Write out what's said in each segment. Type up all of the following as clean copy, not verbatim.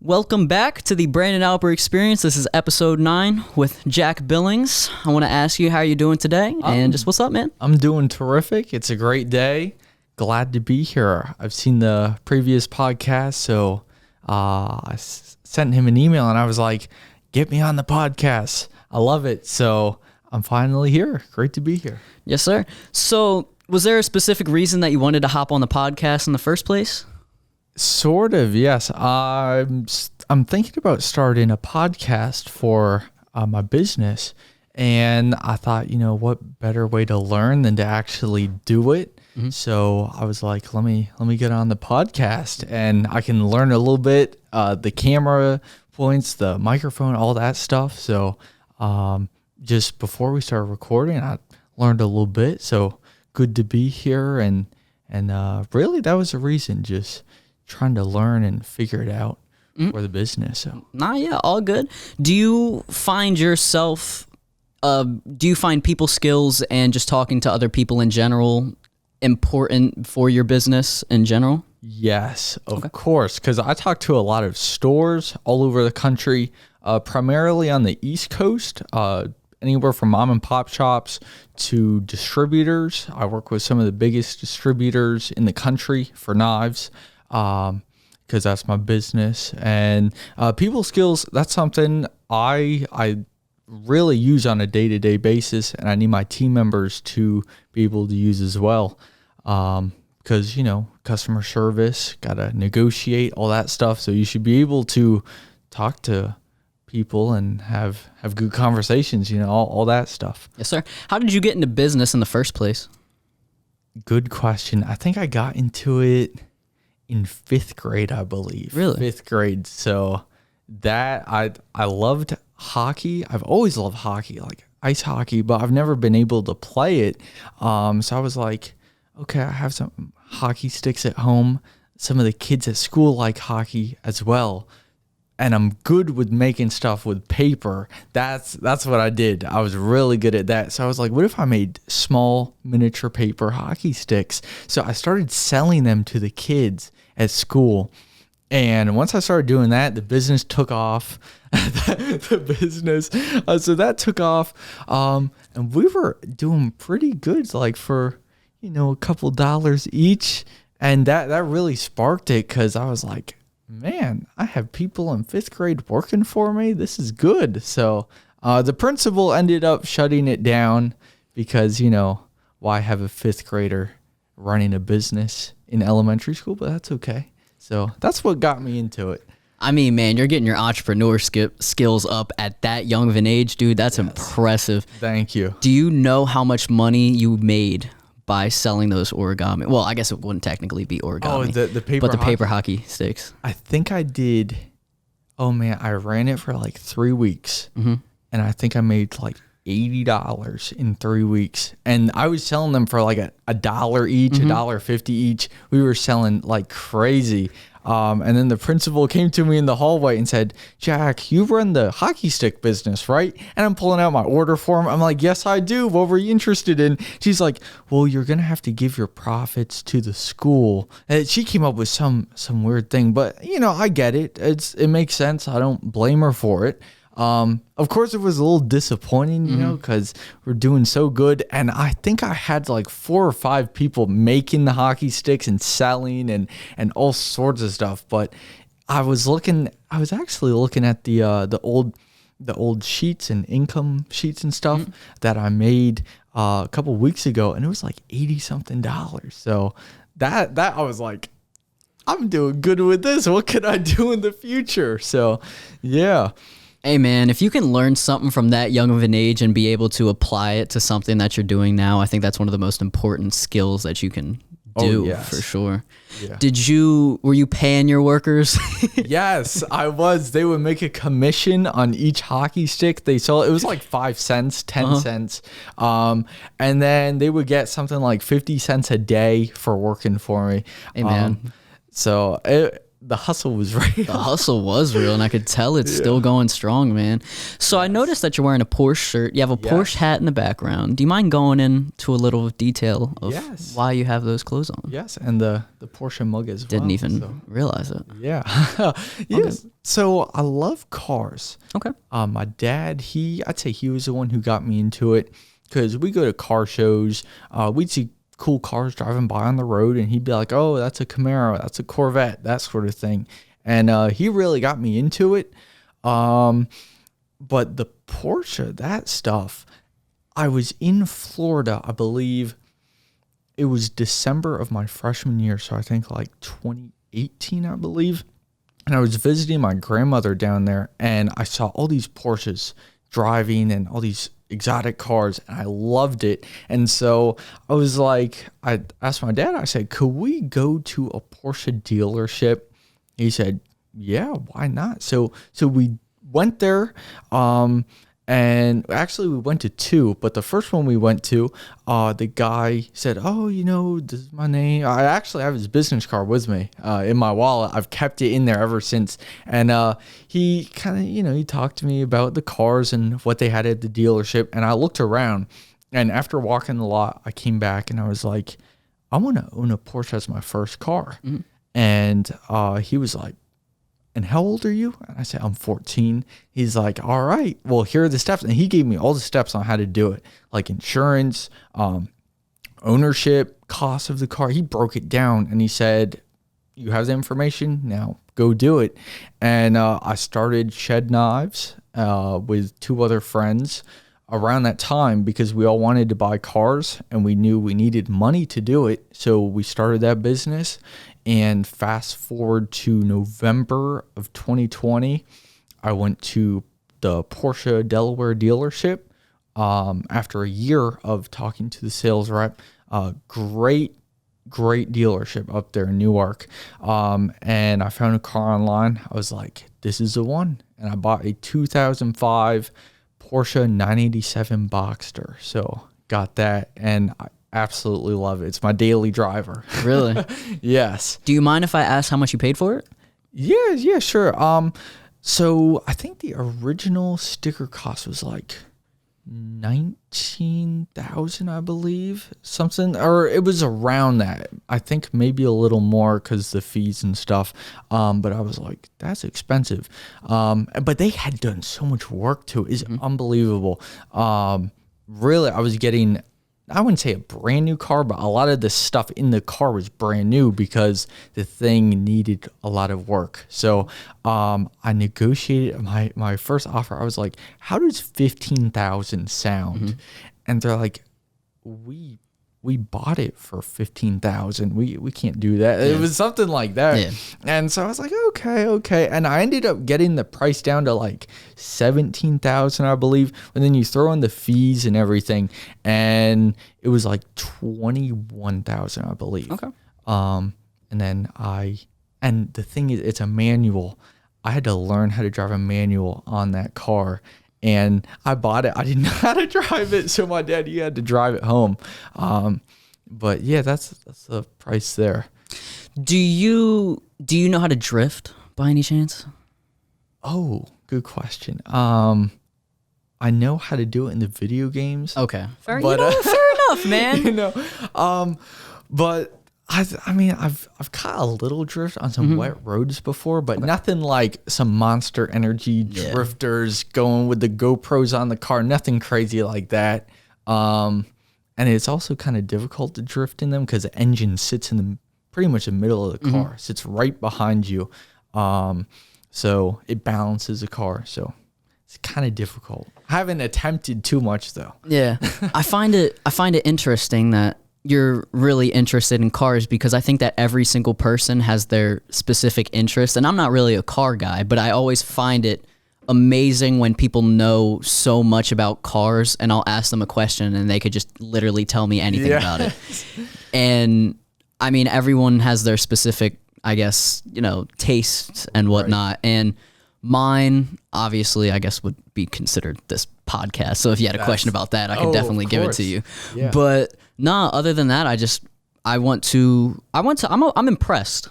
Welcome back to the Brandon Alper Experience. This is episode 9 with Jack Billings. I want to ask you how you're doing today and just what's up, man? I'm doing terrific. It's a great day. Glad to be here. I've seen the previous podcast, so I sent him an email and I was like, get me on the podcast. I love it. So I'm finally here. Great to be here. Yes, sir. So was there a specific reason that you wanted to hop on the podcast in the first place? Sort of, yes. I'm thinking about starting a podcast for my business, and I thought, what better way to learn than to actually do it. Mm-hmm. So I was like, let me get on the podcast, and I can learn a little bit, the camera points, the microphone, all that stuff. So just before we started recording, I learned a little bit. So good to be here, and really that was the reason, just trying to learn and figure it out for the business. So all good. Do you find yourself, do you find people skills and just talking to other people in general important for your business in general? Yes, of course, because I talk to a lot of stores all over the country, primarily on the East Coast, anywhere from mom and pop shops to distributors. I work with some of the biggest distributors in the country for knives, because that's my business. And people skills, that's something I really use on a day-to-day basis, and I need my team members to be able to use as well, because customer service, gotta negotiate, all that stuff. So you should be able to talk to people and have good conversations, all that stuff. Yes, sir. How did you get into business in the first place? Good question. I think I got into it in 5th grade, I believe. Really? 5th grade. So that I loved hockey. I've always loved hockey, like ice hockey, but I've never been able to play it. So I was like, okay, I have some hockey sticks at home. Some of the kids at school like hockey as well. And I'm good with making stuff with paper. That's what I did. I was really good at that. So I was like, what if I made small miniature paper hockey sticks? So I started selling them to the kids at school. And once I started doing that, the business took off. So that took off. And we were doing pretty good, like for, a couple dollars each. And that really sparked it, because I was like, man, I have people in 5th grade working for me. This is good. So the principal ended up shutting it down because, why have a 5th grader running a business in elementary school? But that's okay. So that's what got me into it. I mean, man, you're getting your entrepreneur skills up at that young of an age, dude. That's impressive. Thank you. Do you know how much money you made by selling those origami? Well, I guess it wouldn't technically be origami. Oh, the paper, but the paper hockey sticks. I think I did. Oh man, I ran it for like 3 weeks, and I think I made like $80 in 3 weeks. And I was selling them for like a dollar each, $1.50 each. We were selling like crazy. And then the principal came to me in the hallway and said, Jack, you run the hockey stick business, right? And I'm pulling out my order form. I'm like, yes, I do. What were you interested in? She's like, well, you're going to have to give your profits to the school. And she came up with some weird thing, but I get it. It makes sense. I don't blame her for it. Of course, it was a little disappointing, because we're doing so good. And I think I had like 4 or 5 people making the hockey sticks and selling and all sorts of stuff. But I was actually looking at the old sheets and income sheets and stuff that I made a couple weeks ago, and it was like $80-something. So that I was like, I'm doing good with this. What can I do in the future? So yeah. Hey man, if you can learn something from that young of an age and be able to apply it to something that you're doing now, I think that's one of the most important skills that you can do, for sure. Yeah. Were you paying your workers? Yes, I was. They would make a commission on each hockey stick they sold. It was like 5 cents, 10 cents. And then they would get something like 50 cents a day for working for me. Hey man. So the hustle was real. The hustle was real, and I could tell it's still going strong, man. So I noticed that you're wearing a Porsche shirt. You have a Porsche hat in the background. Do you mind going into a little detail of why you have those clothes on? Yes, and the Porsche mug as well. Didn't even realize it. Yeah. Yes. Okay. So I love cars. Okay. My dad, I'd say he was the one who got me into it, because we go to car shows. We'd see cool cars driving by on the road, and he'd be like, oh, that's a Camaro, that's a Corvette, that sort of thing. And he really got me into it. But the Porsche, that stuff, I was in Florida, I believe it was December of my freshman year, so I think like 2018, I believe. And I was visiting my grandmother down there, and I saw all these Porsches driving and all these exotic cars, and I loved it. And so I was like, I asked my dad, I said, could we go to a Porsche dealership? He said, yeah, why not? So we went there, and actually we went to two, but the first one we went to, the guy said, oh, this is my name. I actually have his business card with me in my wallet. I've kept it in there ever since. And he kind of, he talked to me about the cars and what they had at the dealership. And I looked around, and after walking the lot, I came back and I was like, I want to own a Porsche as my first car. Mm-hmm. And he was like, and how old are you? And I said, I'm 14. He's like, all right, well, here are the steps. And he gave me all the steps on how to do it, like insurance, ownership, cost of the car. He broke it down, and he said, you have the information, now go do it. And I started Shed Knives with two other friends around that time, because we all wanted to buy cars and we knew we needed money to do it. So we started that business. And fast forward to November of 2020, I went to the Porsche Delaware dealership after a year of talking to the sales rep. Great dealership up there in Newark. And I found a car online. I was like, this is the one. And I bought a 2005 Porsche 987 Boxster. So got that, and I absolutely love it. It's my daily driver. Really? Yes. Do you mind if I ask how much you paid for it? Yeah, sure. So I think the original sticker cost was like $19,000, I believe, something, or it was around that. I think maybe a little more because the fees and stuff. But I was like, that's expensive. But they had done so much work to it. It's unbelievable. Really, I was getting, I wouldn't say a brand new car, but a lot of the stuff in the car was brand new because the thing needed a lot of work. So I negotiated my first offer. I was like, how does 15,000 sound? Mm-hmm. And they're like, we bought it for 15,000. We can't do that. Yeah. It was something like that. Yeah. And so I was like, okay. And I ended up getting the price down to like 17,000, I believe. And then you throw in the fees and everything, and it was like 21,000, I believe. Okay. And then and the thing is, it's a manual. I had to learn how to drive a manual on that car. And I bought it. I didn't know how to drive it, so my dad, he had to drive it home. But yeah, that's the price there. Do you know how to drift by any chance? Oh, good question. I know how to do it in the video games. Okay, fair enough, man. But I mean, I've caught a little drift on some wet roads before, but nothing like some Monster Energy drifters going with the GoPros on the car. Nothing crazy like that. And it's also kind of difficult to drift in them because the engine sits in pretty much the middle of the car, sits right behind you. So it balances the car. So it's kind of difficult. I haven't attempted too much though. Yeah, I find it interesting that you're really interested in cars, because I think that every single person has their specific interest. And I'm not really a car guy, but I always find it amazing when people know so much about cars, and I'll ask them a question and they could just literally tell me anything about it. And I mean, everyone has their specific, I guess, tastes and whatnot. Right. And mine, obviously, I guess would be considered this podcast. So if you had a question about that, I could definitely give it to you. Yeah. But other than that, I'm impressed.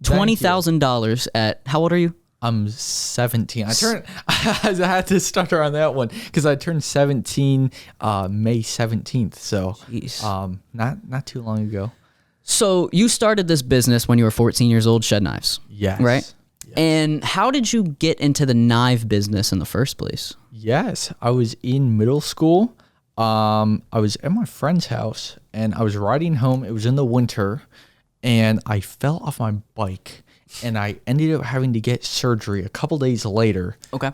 $20,000 at, how old are you? I'm 17. I had to stutter on that one because I turned 17 May 17th. So not too long ago. So you started this business when you were 14 years old, Shed Knives. Yes. Right? Yes. And how did you get into the knife business in the first place? Yes. I was in middle school. I was at my friend's house and I was riding home. It was in the winter and I fell off my bike. And I ended up having to get surgery a couple days later. Okay.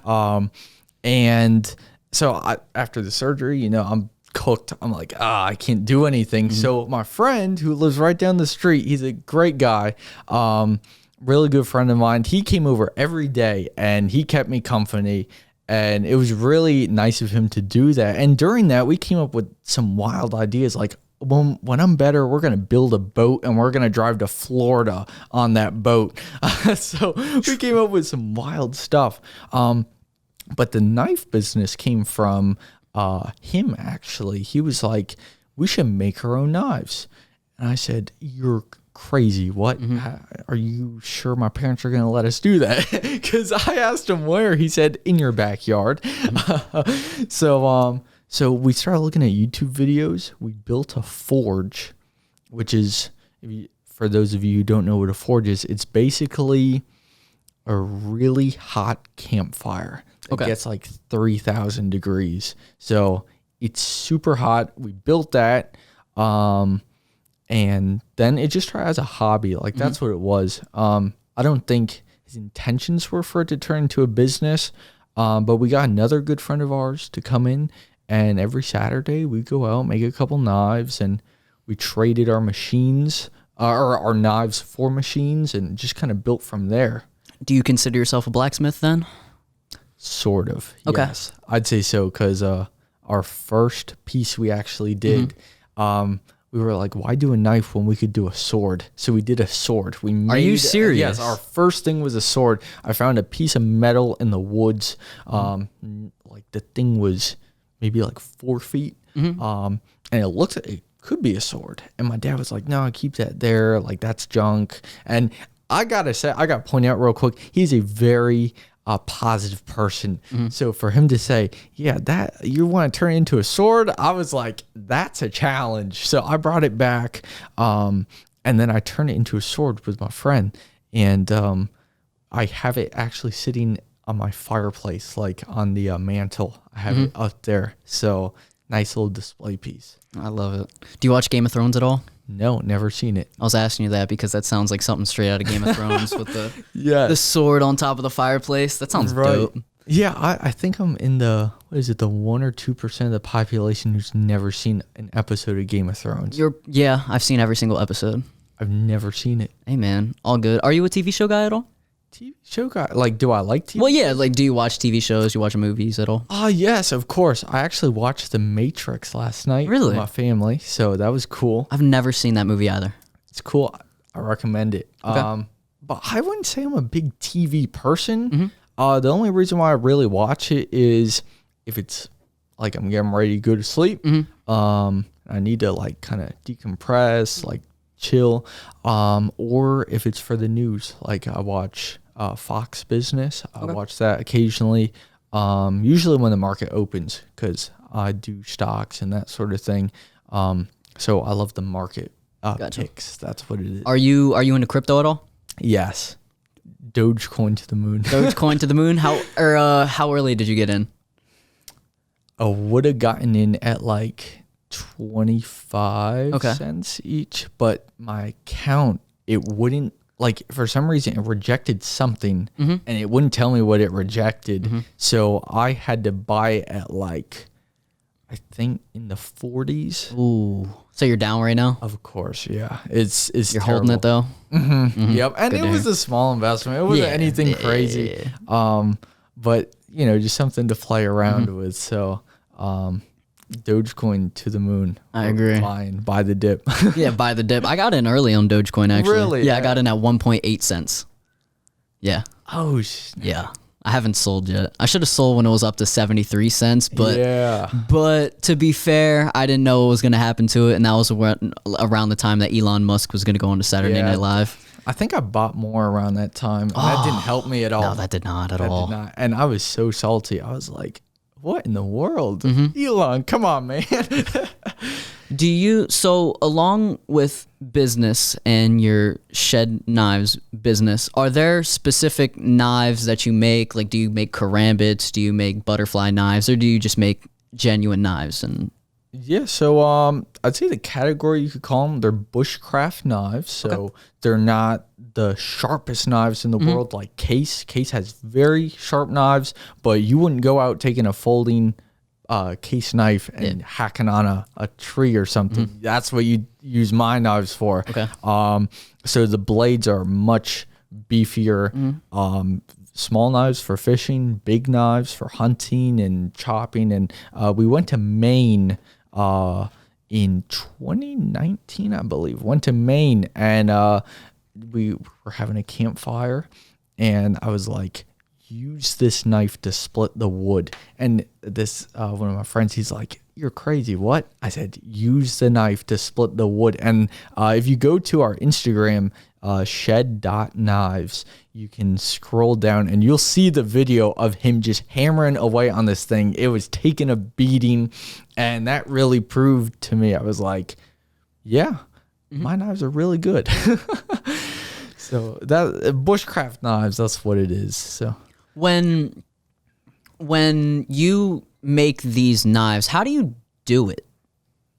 And so after the surgery, I'm cooked. I'm like, I can't do anything. Mm-hmm. So my friend who lives right down the street, he's a great guy, really good friend of mine. He came over every day and he kept me company. And it was really nice of him to do that. And during that, we came up with some wild ideas like, when I'm better, we're going to build a boat and we're going to drive to Florida on that boat. So we came up with some wild stuff. But the knife business came from him, actually. He was like, we should make our own knives. And I said, you're crazy. What? Mm-hmm. Are you sure my parents are going to let us do that? Because I asked him where. He said, in your backyard. Mm-hmm. So we started looking at YouTube videos. We built a forge, which is, for those of you who don't know what a forge is, it's basically a really hot campfire. It gets like 3,000 degrees. So it's super hot. We built that. And then it just tried as a hobby. Like that's what it was. I don't think his intentions were for it to turn into a business. But we got another good friend of ours to come in. And every Saturday we go out, make a couple knives, and we traded our machines, or our knives for machines, and just kind of built from there. Do you consider yourself a blacksmith then? Sort of, yes. I'd say so, because our first piece we actually did, we were like, why do a knife when we could do a sword? So we did a sword. Are you serious? Yes, our first thing was a sword. I found a piece of metal in the woods. Like the thing was maybe like 4 feet. And it could be a sword. And my dad was like, no, keep that there. Like that's junk. And I got to point out real quick, he's a very positive person. So for him to say, yeah, that you want to turn it into a sword, I was like, that's a challenge. So I brought it back. And then I turned it into a sword with my friend. And I have it actually sitting on my fireplace, like on the mantle. I have it up there. So nice little display piece. I love it. Do you watch Game of Thrones at all? No, never seen it. I was asking you that because that sounds like something straight out of Game of Thrones with the sword on top of the fireplace. That sounds dope. Yeah, I think I'm in the 1 or 2% of the population who's never seen an episode of Game of Thrones. Yeah, I've seen every single episode. I've never seen it. Hey man, all good. Are you a TV show guy at all? TV show guy? Like, do I like TV? Well, yeah, like, do you watch TV shows? You watch movies at all? Yes, of course. I actually watched The Matrix last night with my family, so that was cool. I've never seen that movie either. It's cool. I recommend it. Okay. But I wouldn't say I'm a big TV person. The only reason why I really watch it is if it's like I'm getting ready to go to sleep. I need to like kind of decompress, like chill, or if it's for the news. Like I watch Fox Business. I watch that occasionally, usually when the market opens, because I do stocks and that sort of thing. So I love the market picks. That's what it is. Are you into crypto at all? Yes. Dogecoin to the moon. Dogecoin to the moon. How early did you get in? I would have gotten in at like 25 cents each, but my account, it wouldn't, like, for some reason it rejected something and it wouldn't tell me what it rejected. So I had to buy it at like, I think in the 40s. Ooh. So you're down right now? Of course, yeah. It's You're terrible. Holding it though? Yep. And it was a small investment. It wasn't anything crazy. But just something to play around with. So Dogecoin to the moon. I agree. Buy the dip. Yeah, buy the dip. I got in early on Dogecoin actually. Really? Yeah, I got in at 1.8 cents. Yeah. Oh, yeah. I haven't sold yet. I should have sold when it was up to 73 cents, but to be fair, I didn't know what was going to happen to it, and that was around the time that Elon Musk was going to go on to Saturday Night Live. I think I bought more around that time. And that didn't help me at all. No, that did not at all. Did not. And I was so salty. I was like, what in the world? Elon, come on, man. So along with business and your shed knives business, are there specific knives that you make? Like, do you make karambits? Do you make butterfly knives? Or do you just make genuine knives? And yeah, so I'd say the category you could call them, they're bushcraft knives. So they're not the sharpest knives in the world like Case. Case has very sharp knives, but you wouldn't go out taking a folding Case knife and hacking on a tree or something. That's what you use my knives for. Okay. So the blades are much beefier. Small knives for fishing, big knives for hunting and chopping. And we went to Maine in 2019, I believe. Went to Maine and we were having a campfire, and I was like, use this knife to split the wood. And this one of my friends, he's like, you're crazy. What? I said, use the knife to split the wood. And if you go to our Instagram, shed.knives, you can scroll down and you'll see the video of him just hammering away on this thing. It was taking a beating, and that really proved to me, I was like, yeah, my knives are really good. So that bushcraft knives, that's what it is. So when you make these knives, how do you do it?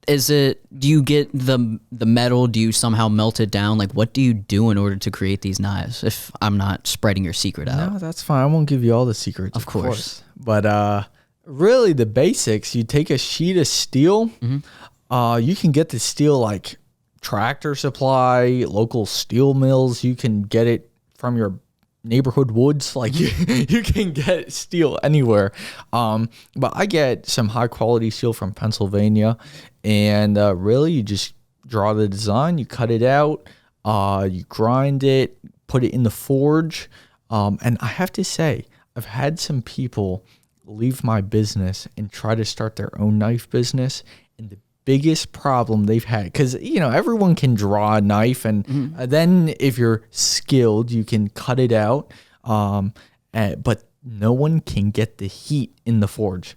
Do you get the metal? Do you somehow melt it down? Like, what do you do in order to create these knives? If I'm not spreading your secret out. No, that's fine. I won't give you all the secrets. Of course. But really the basics, you take a sheet of steel. You can get the steel like Tractor Supply, local steel mills. You can get it from your neighborhood woods. Like you can get steel anywhere. But I get some high quality steel from Pennsylvania, and really you just draw the design, you cut it out, you grind it, put it in the forge. And I have to say, I've had some people leave my business and try to start their own knife business, and the biggest problem they've had, because everyone can draw a knife, and then if you're skilled you can cut it out, but no one can get the heat in the forge.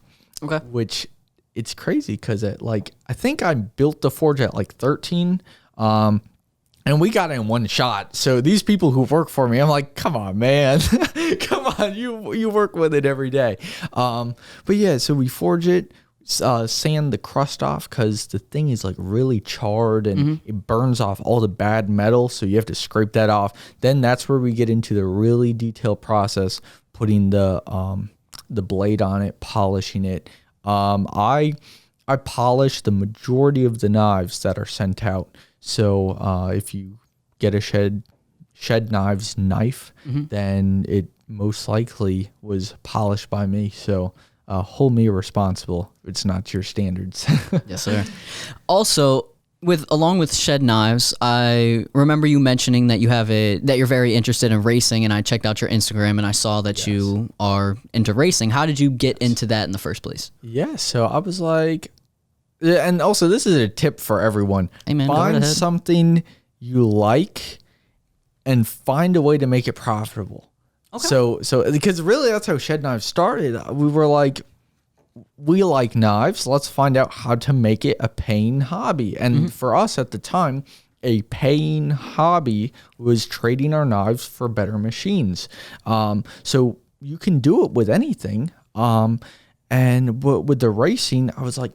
Which it's crazy, because I think I built the forge at like 13, and we got it in one shot. So these people who work for me, I'm like, come on, man. Come on, you work with it every day. But yeah, so we forge it, sand the crust off, because the thing is like really charred and it burns off all the bad metal, so you have to scrape that off. Then that's where we get into the really detailed process, putting the blade on it, polishing it. I polish the majority of the knives that are sent out. So if you get a shed knives knife, then it most likely was polished by me. So hold me responsible. It's not your standards. Yes, sir. Also, along with shed knives, I remember you mentioning that that you're very interested in racing, and I checked out your Instagram and I saw that you are into racing. How did you get into that in the first place? Yeah, so I was like, and also this is a tip for everyone. Hey man, find something you like and find a way to make it profitable. Okay. So because really that's how Shed Knives started. We were like, we like knives. Let's find out how to make it a paying hobby. And for us at the time, a paying hobby was trading our knives for better machines. So you can do it with anything. And with the racing, I was like,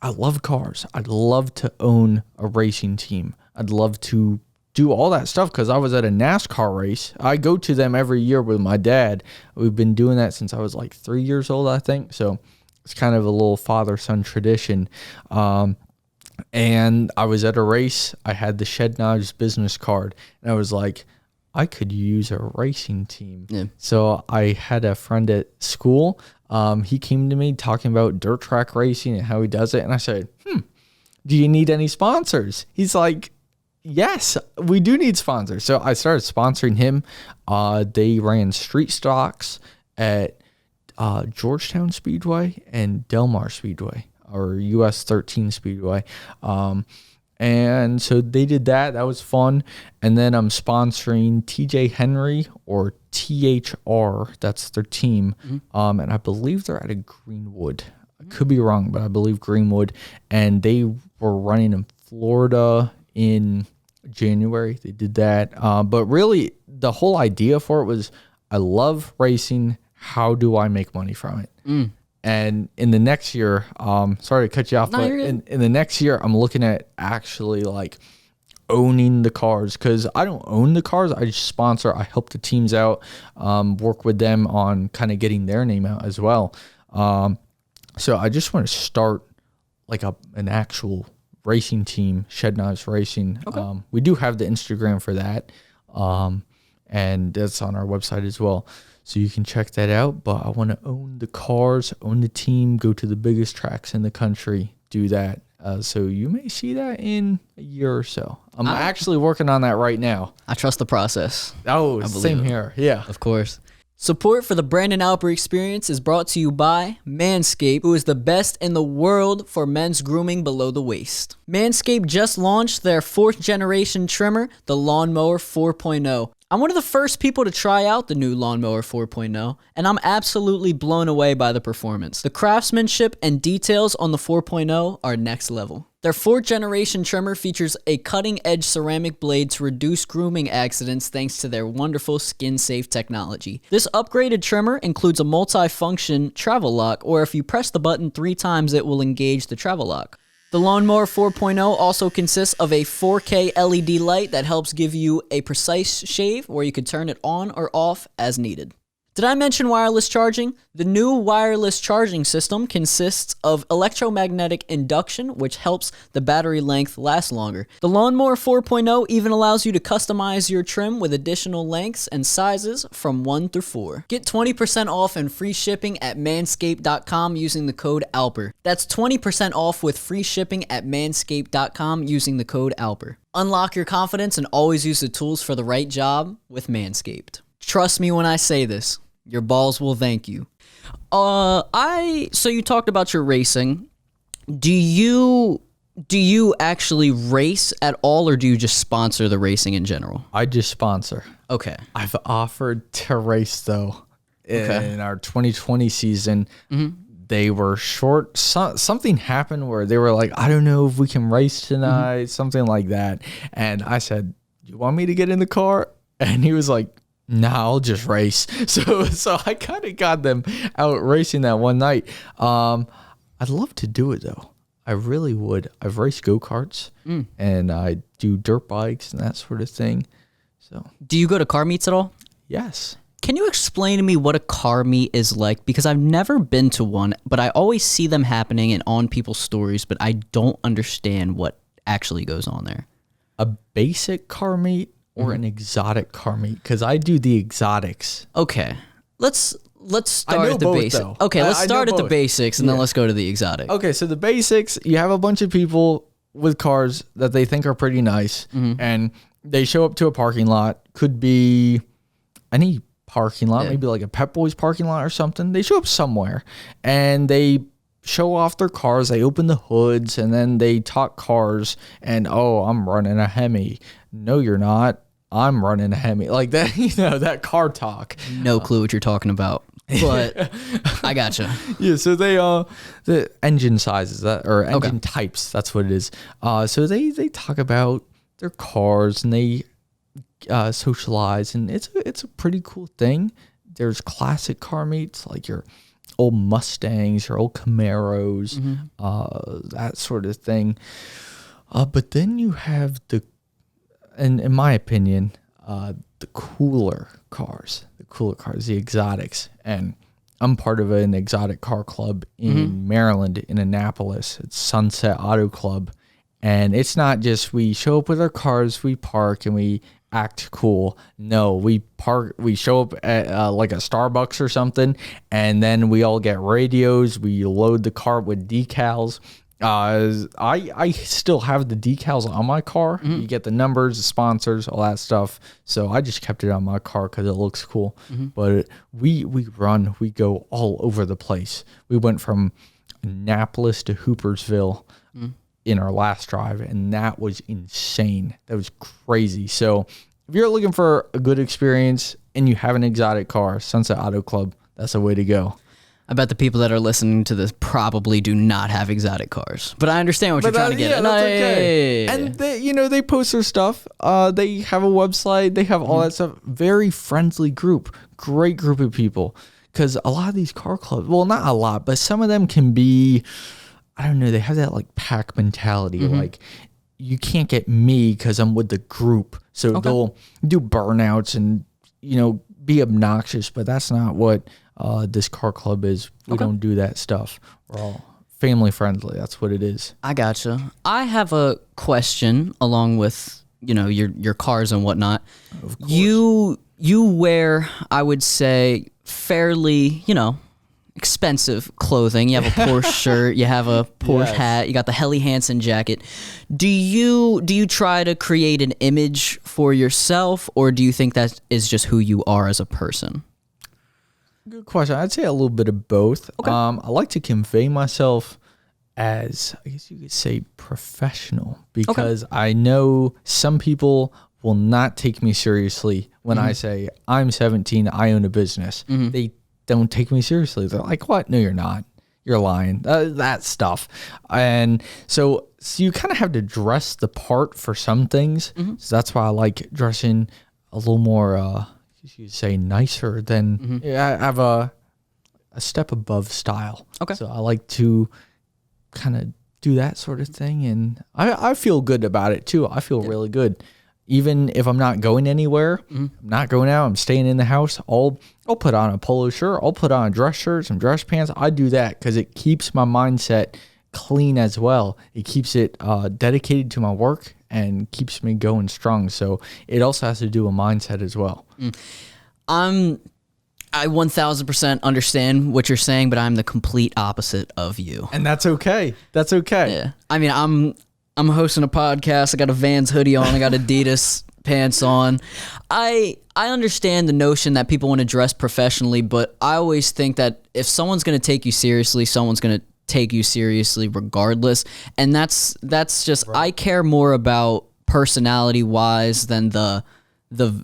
I love cars. I'd love to own a racing team. I'd love to do all that stuff, because I was at a NASCAR race. I go to them every year with my dad. We've been doing that since I was like 3 years old, I think. So it's kind of a little father-son tradition. And I was at a race. I had the Shed Knives business card, and I was like, I could use a racing team. Yeah. So I had a friend at school. He came to me talking about dirt track racing and how he does it. And I said, do you need any sponsors? He's like, yes, we do need sponsors. So I started sponsoring him. They ran street stocks at Georgetown Speedway and Del Mar Speedway, or US 13 Speedway. And so they did that. That was fun. And then I'm sponsoring TJ Henry or THR. That's their team. And I believe they're out of Greenwood. I could be wrong, but I believe Greenwood. And they were running in Florida in January. They did that. But really, the whole idea for it was, I love racing. How do I make money from it? And in the next year, sorry to cut you off, but in the next year, I'm looking at actually like owning the cars, because I don't own the cars. I just sponsor. I help the teams out, work with them on kind of getting their name out as well. So I just want to start like an actual racing team, Shed Knives Racing. Okay. We do have the Instagram for that, and that's on our website as well. So you can check that out. But I want to own the cars, own the team, go to the biggest tracks in the country, do that. So you may see that in a year or so. I'm actually working on that right now. I trust the process. Oh, same here. Yeah. Of course. Support for the Brandon Alper Experience is brought to you by Manscaped, who is the best in the world for men's grooming below the waist. Manscaped just launched their 4th generation trimmer, the Lawnmower 4.0. I'm one of the first people to try out the new Lawnmower 4.0, and I'm absolutely blown away by the performance. The craftsmanship and details on the 4.0 are next level. Their 4th generation trimmer features a cutting-edge ceramic blade to reduce grooming accidents thanks to their wonderful skin-safe technology. This upgraded trimmer includes a multi-function travel lock, or if you press the button 3 times, it will engage the travel lock. The Lawnmower 4.0 also consists of a 4K LED light that helps give you a precise shave where you can turn it on or off as needed. Did I mention wireless charging? The new wireless charging system consists of electromagnetic induction, which helps the battery length last longer. The Lawnmower 4.0 even allows you to customize your trim with additional lengths and sizes from 1 through 4. Get 20% off and free shipping at manscaped.com using the code Alper. That's 20% off with free shipping at manscaped.com using the code Alper. Unlock your confidence and always use the tools for the right job with Manscaped. Trust me when I say this. Your balls will thank you. So you talked about your racing. Do you actually race at all, or do you just sponsor the racing in general? I just sponsor. Okay. I've offered to race though. In our 2020 season. They were short. Something happened where they were like, I don't know if we can race tonight, something like that. And I said, you want me to get in the car? And he was like, nah, I'll just race. So I kind of got them out racing that one night. I'd love to do it though. I really would. I've raced go-karts and I do dirt bikes and that sort of thing. So, do you go to car meets at all? Yes. Can you explain to me what a car meet is like? Because I've never been to one, but I always see them happening and on people's stories, but I don't understand what actually goes on there. A basic car meet or an exotic car meet? Because I do the exotics. Okay. Let's start at the basics. Okay, let's start at the basics and then let's go to the exotic. Okay, so the basics, you have a bunch of people with cars that they think are pretty nice, and they show up to a parking lot. Could be any parking lot, maybe like a Pep Boys parking lot or something. They show up somewhere and they show off their cars. They open the hoods and then they talk cars and, oh, I'm running a Hemi. No, you're not. I'm running a Hemi. Like that, that car talk. No clue what you're talking about, but I gotcha. Yeah, so they the engine sizes or engine types, that's what it is. So they talk about their cars and they socialize, and it's a pretty cool thing. There's classic car meets like your old Mustangs, your old Camaros, that sort of thing. But then you have and in my opinion, the cooler cars, the exotics. And I'm part of an exotic car club in Maryland, in Annapolis. It's Sunset Auto Club. And it's not just we show up with our cars, we park, and we act cool. No, we show up at like a Starbucks or something, and then we all get radios. We load the car with decals. I still have the decals on my car. You get the numbers, the sponsors, all that stuff. So I just kept it on my car because it looks cool. But we go all over the place. We went from Annapolis to Hoopersville in our last drive, and that was insane. That was crazy. So if you're looking for a good experience and you have an exotic car, Sunset Auto Club, that's the way to go. I bet the people that are listening to this probably do not have exotic cars, but I understand what you're trying to get at. That's okay. And they post their stuff. They have a website. They have all that stuff. Very friendly group. Great group of people. Because a lot of these car clubs, well, not a lot, but some of them can be, I don't know, they have that like pack mentality. Like, you can't get me because I'm with the group. So they'll do burnouts and, be obnoxious, but that's not what this car club is. We don't do that stuff. We're all family friendly. That's what it is. I gotcha. I have a question along with, your cars and whatnot. Of course. You wear, I would say, fairly, expensive clothing. You have a Porsche shirt, you have a Porsche hat, you got the Helly Hansen jacket. Do you try to create an image for yourself, or do you think that is just who you are as a person? Good question. I'd say a little bit of both. Okay. I like to convey myself as, I guess you could say, professional, because I know some people will not take me seriously when I say I'm 17, I own a business. They don't take me seriously. They're like, what? No, you're not. You're lying. That stuff. And so you kind of have to dress the part for some things. So that's why I like dressing a little more, you say, nicer than, I have a step above style. Okay. So I like to kind of do that sort of thing. And I feel good about it too. I feel really good. Even if I'm not going anywhere, I'm not going out, I'm staying in the house, I'll put on a polo shirt, I'll put on a dress shirt, some dress pants. I do that because it keeps my mindset clean as well. It keeps it dedicated to my work and keeps me going strong. So it also has to do with mindset as well. I 1000% understand what you're saying, but I'm the complete opposite of you. And that's okay. That's okay. Yeah. I mean, I'm hosting a podcast. I got a Vans hoodie on. I got Adidas pants on. I understand the notion that people want to dress professionally, but I always think that if someone's going to take you seriously, someone's going to take you seriously regardless. And that's just, right. I care more about personality wise than the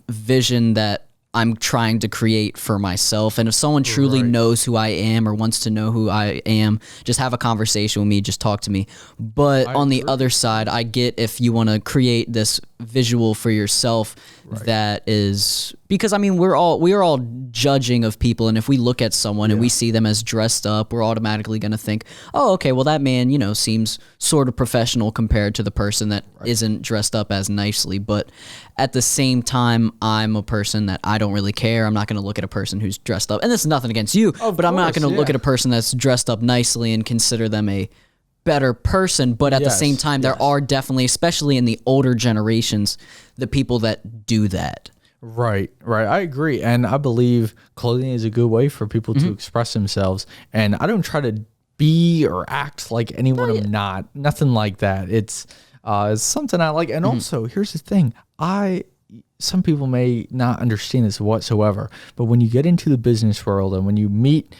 vision that I'm trying to create for myself. And if someone truly knows who I am or wants to know who I am, just have a conversation with me, just talk to me. But on the other side, I get if you want to create this visual for yourself that is, because I mean, we are all judging of people. And if we look at someone and we see them as dressed up, we're automatically going to think, oh, okay, well that man, seems sort of professional compared to the person that isn't dressed up as nicely. But at the same time, I'm a person that I don't really care. I'm not going to look at a person who's dressed up, and this is nothing against you, but I'm not going to look at a person that's dressed up nicely and consider them a better person. But at the same time, there are definitely, especially in the older generations, the people that do that. Right. I agree. And I believe clothing is a good way for people to express themselves. And I don't try to be or act like anyone I'm not. Nothing like that. It's something I like. And also, here's the thing. Some people may not understand this whatsoever, but when you get into the business world and when you meet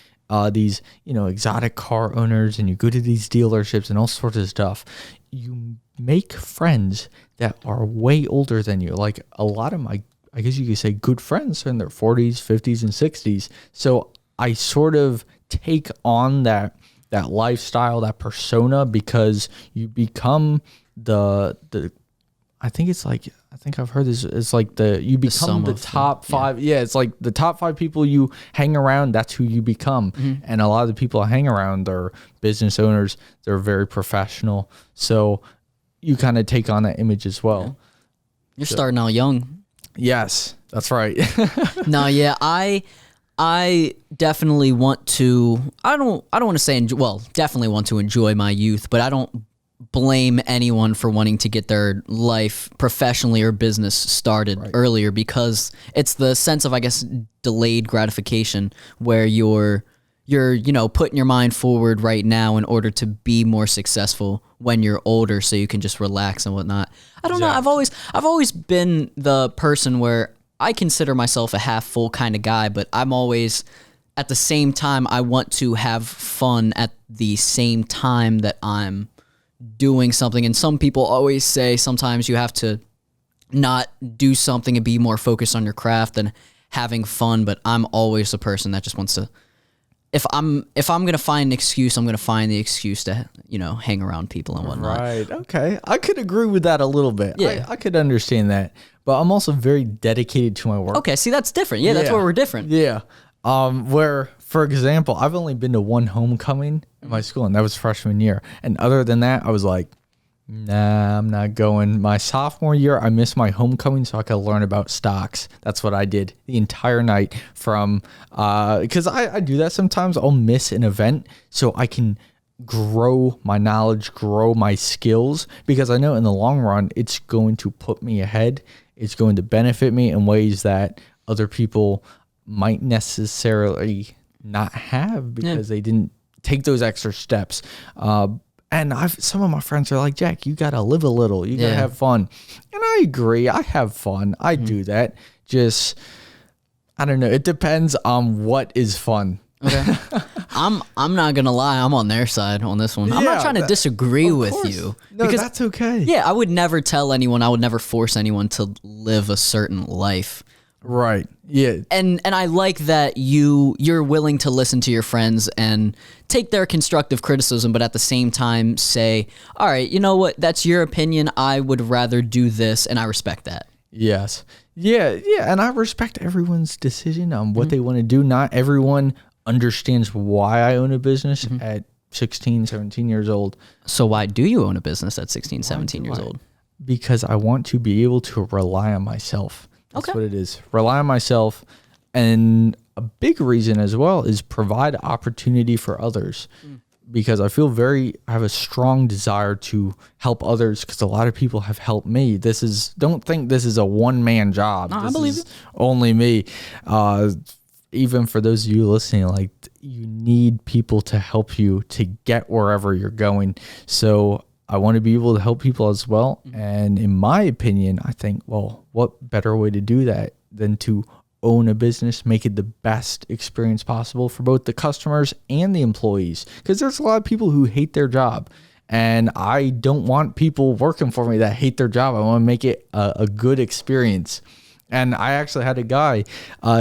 these, exotic car owners and you go to these dealerships and all sorts of stuff, you make friends that are way older than you. Like a lot of my, I guess you could say, good friends are in their 40s, 50s, and 60s. So I sort of take on that lifestyle, that persona, because you become the I think I've heard this. It's like you become the top five. Yeah, it's like the top 5 people you hang around. That's who you become. And a lot of the people I hang around, they're business owners. They're very professional. So you kind of take on that image as well. Yeah. You're starting out young. Yes, that's right. No, yeah, I definitely want to. I don't want to say definitely want to enjoy my youth, but I don't blame anyone for wanting to get their life professionally or business started earlier, because it's the sense of, I guess, delayed gratification where you're putting your mind forward right now in order to be more successful when you're older, so you can just relax and whatnot. I don't know. I've always been the person where I consider myself a half full kind of guy, but I'm always, at the same time, I want to have fun at the same time that I'm doing something. And some people always say sometimes you have to not do something and be more focused on your craft than having fun. But I'm always the person that just wants to, if I'm going to find an excuse, I'm going to find the excuse to, hang around people and whatnot. Right. Okay. I could agree with that a little bit. Yeah. I could understand that, but I'm also very dedicated to my work. Okay. See, that's different. Yeah. That's where we're different. Yeah. Where, for example, I've only been to one homecoming in my school, and that was freshman year. And other than that, I was like, nah, I'm not going. My sophomore year, I missed my homecoming so I could learn about stocks. That's what I did the entire night from, because I do that sometimes. I'll miss an event so I can grow my knowledge, grow my skills, because I know in the long run, it's going to put me ahead. It's going to benefit me in ways that other people might necessarily not have because they didn't take those extra steps. And some of my friends are like, Jack, you got to live a little. You got to have fun. And I agree. I have fun. I do that. Just, I don't know. It depends on what is fun. Okay. I'm not going to lie. I'm on their side on this one. I'm not trying to disagree with you. No, because that's okay. Yeah, I would never tell anyone. I would never force anyone to live a certain life. Right. Yeah. And I like that you're willing to listen to your friends and take their constructive criticism, but at the same time say, all right, you know what? That's your opinion. I would rather do this, and I respect that. Yes. Yeah. And I respect everyone's decision on what they want to do. Not everyone understands why I own a business at 16, 17 years old. So why do you own a business at 16, 17 years old? Because I want to be able to rely on myself. That's what it is. Rely on myself. And a big reason as well is provide opportunity for others. Because I have a strong desire to help others, because a lot of people have helped me. Don't think this is a one-man job. No, I believe it. Only me. Even for those of you listening, like, you need people to help you to get wherever you're going. So I want to be able to help people as well. And in my opinion, I think, well, what better way to do that than to own a business, make it the best experience possible for both the customers and the employees? Because there's a lot of people who hate their job. And I don't want people working for me that hate their job. I want to make it a good experience. And I actually had a guy,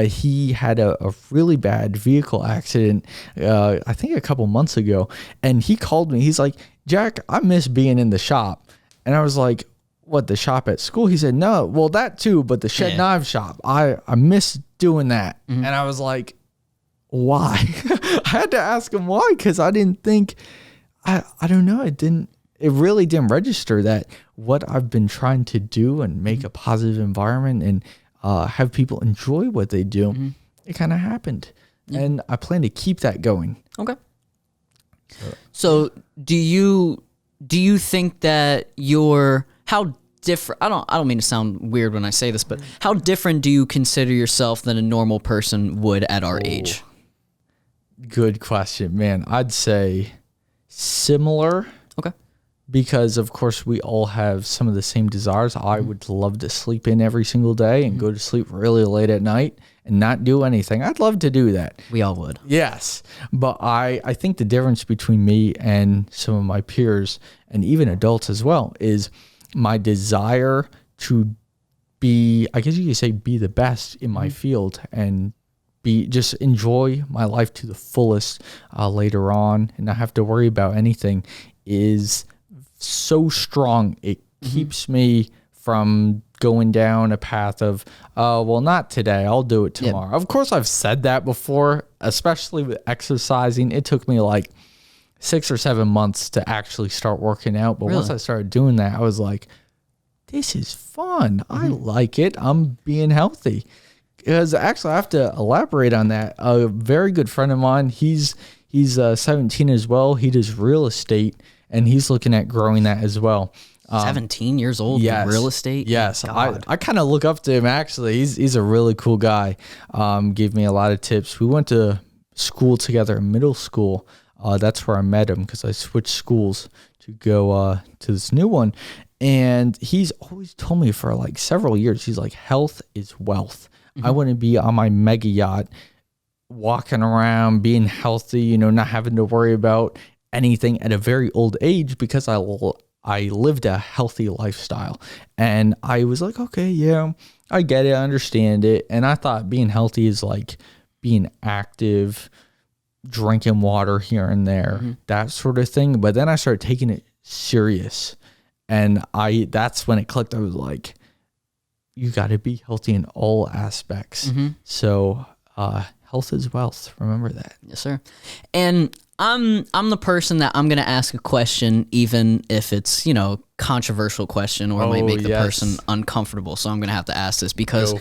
he had a really bad vehicle accident, I think a couple months ago. And he called me. He's like, Jack, I miss being in the shop. And I was like, what, the shop at school? He said, no, well, that too, but the shed knife shop. I miss doing that. And I was like, why? I had to ask him why, because I didn't think, I don't know. It really didn't register that what I've been trying to do and make a positive environment and have people enjoy what they do, it kind of happened. And I plan to keep that going. Okay. So do you think that how different, I don't mean to sound weird when I say this, but how different do you consider yourself than a normal person would at our age? Good question, man. I'd say similar. Okay. Because, of course, we all have some of the same desires. I would love to sleep in every single day and go to sleep really late at night and not do anything. I'd love to do that. We all would. Yes. But I think the difference between me and some of my peers, and even adults as well, is my desire to be, I guess you could say, be the best in my field and just enjoy my life to the fullest later on and not have to worry about anything is so strong. It keeps me from going down a path of, well, not today, I'll do it tomorrow. Of course, I've said that before, especially with exercising. It took me like 6 or 7 months to actually start working out. But once I started doing that, I was like, this is fun. I like it. I'm being healthy. Because actually, I have to elaborate on that. A very good friend of mine, he's 17 as well. He does real estate, and he's looking at growing that as well. 17 years old in real estate? Yes. I kind of look up to him, actually. He's a really cool guy. Gave me a lot of tips. We went to school together in middle school. That's where I met him, because I switched schools to go to this new one. And he's always told me for like several years, he's like, health is wealth. I want to be on my mega yacht, walking around, being healthy, not having to worry about anything at a very old age because I lived a healthy lifestyle. And I was like, okay, yeah, I get it. I understand it. And I thought being healthy is like being active, drinking water here and there, that sort of thing. But then I started taking it serious. And that's when it clicked. I was like, you got to be healthy in all aspects. So health is wealth. Remember that. Yes, sir. And I'm the person that I'm going to ask a question, even if it's, controversial question or it might make the person uncomfortable. So I'm going to have to ask this because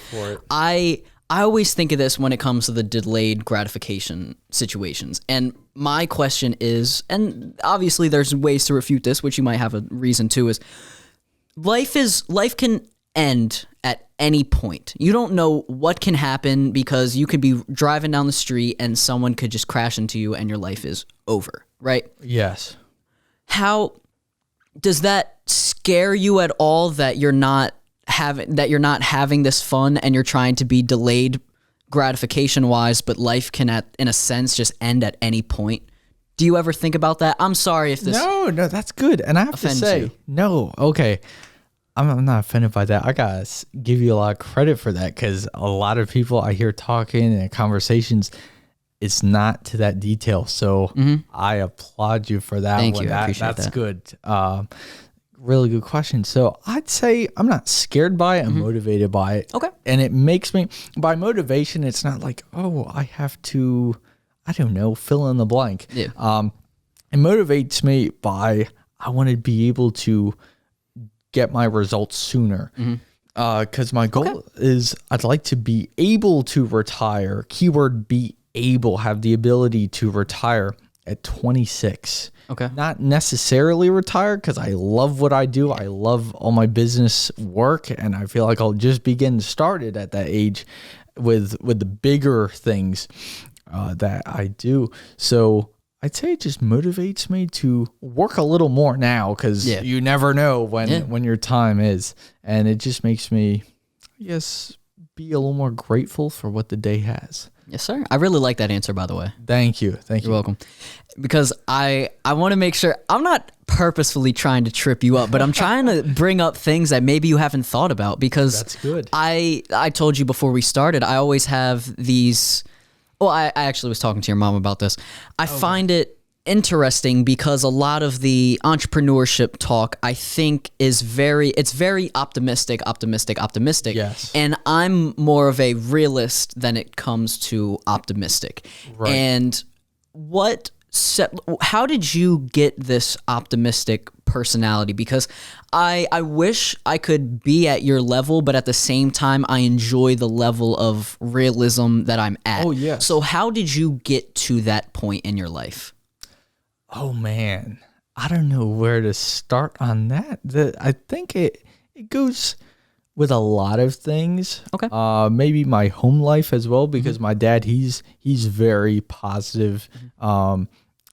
I always think of this when it comes to the delayed gratification situations. And my question is, and obviously there's ways to refute this, which you might have a reason to, is life can end at any point. You don't know what can happen because you could be driving down the street and someone could just crash into you and your life is over, right? Yes. How does that scare you at all that you're not having this fun and you're trying to be delayed gratification wise, but life can in a sense just end at any point? Do you ever think about that? I'm sorry if this No, that's good. And I have to say, you. No, okay. I'm not offended by that. I gotta give you a lot of credit for that because a lot of people I hear talking and conversations, it's not to that detail. So I applaud you for that. Thank you. I appreciate that's that. Good. Really good question. So I'd say I'm not scared by it. I'm motivated by it. Okay. And it makes me, by motivation, it's not like, oh, I have to, I don't know, fill in the blank. Yeah. It motivates me by, I want to be able to get my results sooner. Because my goal is I'd like to be able to retire, keyword be able, have the ability to retire at 26. Okay. Not necessarily retire because I love what I do. I love all my business work and I feel like I'll just be getting started at that age with the bigger things that I do. So I'd say it just motivates me to work a little more now because you never know when your time is. And it just makes me, I guess, be a little more grateful for what the day has. Yes, sir. I really like that answer, by the way. Thank you. You're welcome. Because I want to make sure, I'm not purposefully trying to trip you up, but I'm trying to bring up things that maybe you haven't thought about because that's good. I told you before we started, I always have these... Well, I actually was talking to your mom about this. I find it interesting because a lot of the entrepreneurship talk, I think, it's very optimistic. Yes. And I'm more of a realist than it comes to optimistic. Right. And how did you get this optimistic personality? Because I wish I could be at your level, but at the same time, I enjoy the level of realism that I'm at. Oh, yes. So how did you get to that point in your life? Oh, man. I don't know where to start on that. I think it goes with a lot of things. Okay. Maybe my home life as well, because my dad, he's very positive.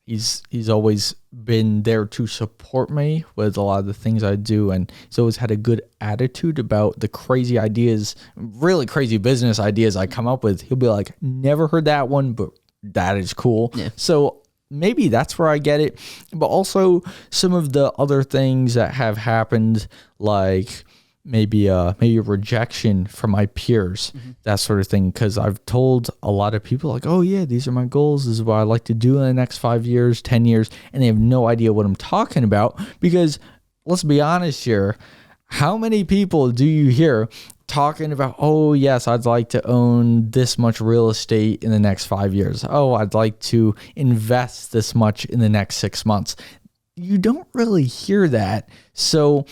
He's always been there to support me with a lot of the things I do, and he's always had a good attitude about the crazy ideas, really crazy business ideas I come up with. He'll be like, never heard that one, but that is cool. Yeah. So maybe that's where I get it. But also some of the other things that have happened, like maybe a rejection from my peers, that sort of thing. Because I've told a lot of people like, oh yeah, these are my goals. This is what I like to do in the next 5 years, 10 years. And they have no idea what I'm talking about. Because let's be honest here. How many people do you hear talking about, oh yes, I'd like to own this much real estate in the next 5 years. Oh, I'd like to invest this much in the next 6 months. You don't really hear that. So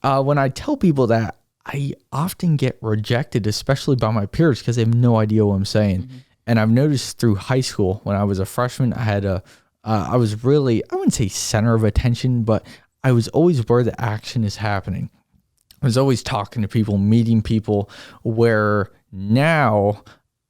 when I tell people that, I often get rejected, especially by my peers, because they have no idea what I'm saying. And I've noticed through high school, when I was a freshman, I was really, I wouldn't say center of attention, but I was always where the action is happening. I was always talking to people, meeting people, where now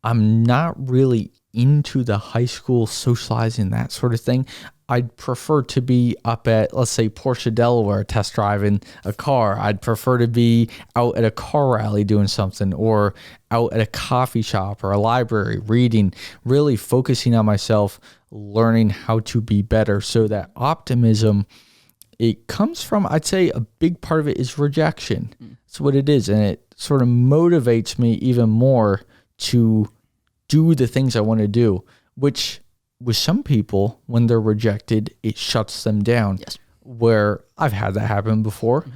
I'm not really into the high school socializing, that sort of thing. I'd prefer to be up at, let's say, Porsche, Delaware, test driving a car. I'd prefer to be out at a car rally doing something, or out at a coffee shop or a library reading, really focusing on myself, learning how to be better. So that optimism, it comes from, I'd say a big part of it is rejection. That's what it is. And it sort of motivates me even more to do the things I want to do, which with some people, when they're rejected, it shuts them down. Yes. Where I've had that happen before,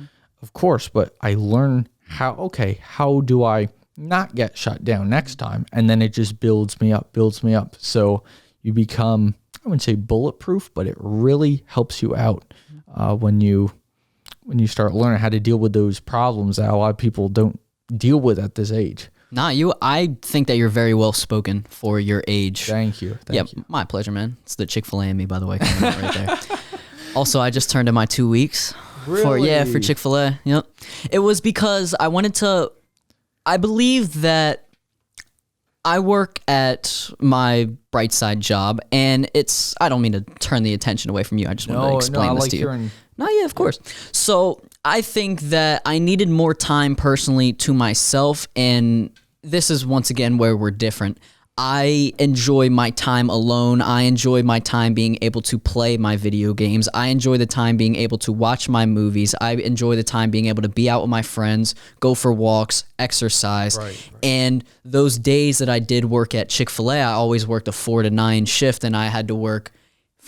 of course, but I learn how do I not get shut down next time? And then it just builds me up. So you become, I wouldn't say bulletproof, but it really helps you out when you start learning how to deal with those problems that a lot of people don't deal with at this age. I think that you're very well spoken for your age. Thank you. Thank you. My pleasure, man. It's the Chick-fil-A in me, by the way, coming out right there. Also, I just turned in my 2 weeks. Really? For Chick-fil-A. Yep. It was because I believe that I work at my bright side job, and I don't mean to turn the attention away from you. I just want to explain this to you. No, yeah, of course. So I think that I needed more time personally to myself, and this is once again where we're different. I enjoy my time alone. I enjoy my time being able to play my video games. I enjoy the time being able to watch my movies. I enjoy the time being able to be out with my friends, go for walks, exercise. Right. And those days that I did work at Chick-fil-A, I always worked a 4 to 9 shift, and I had to work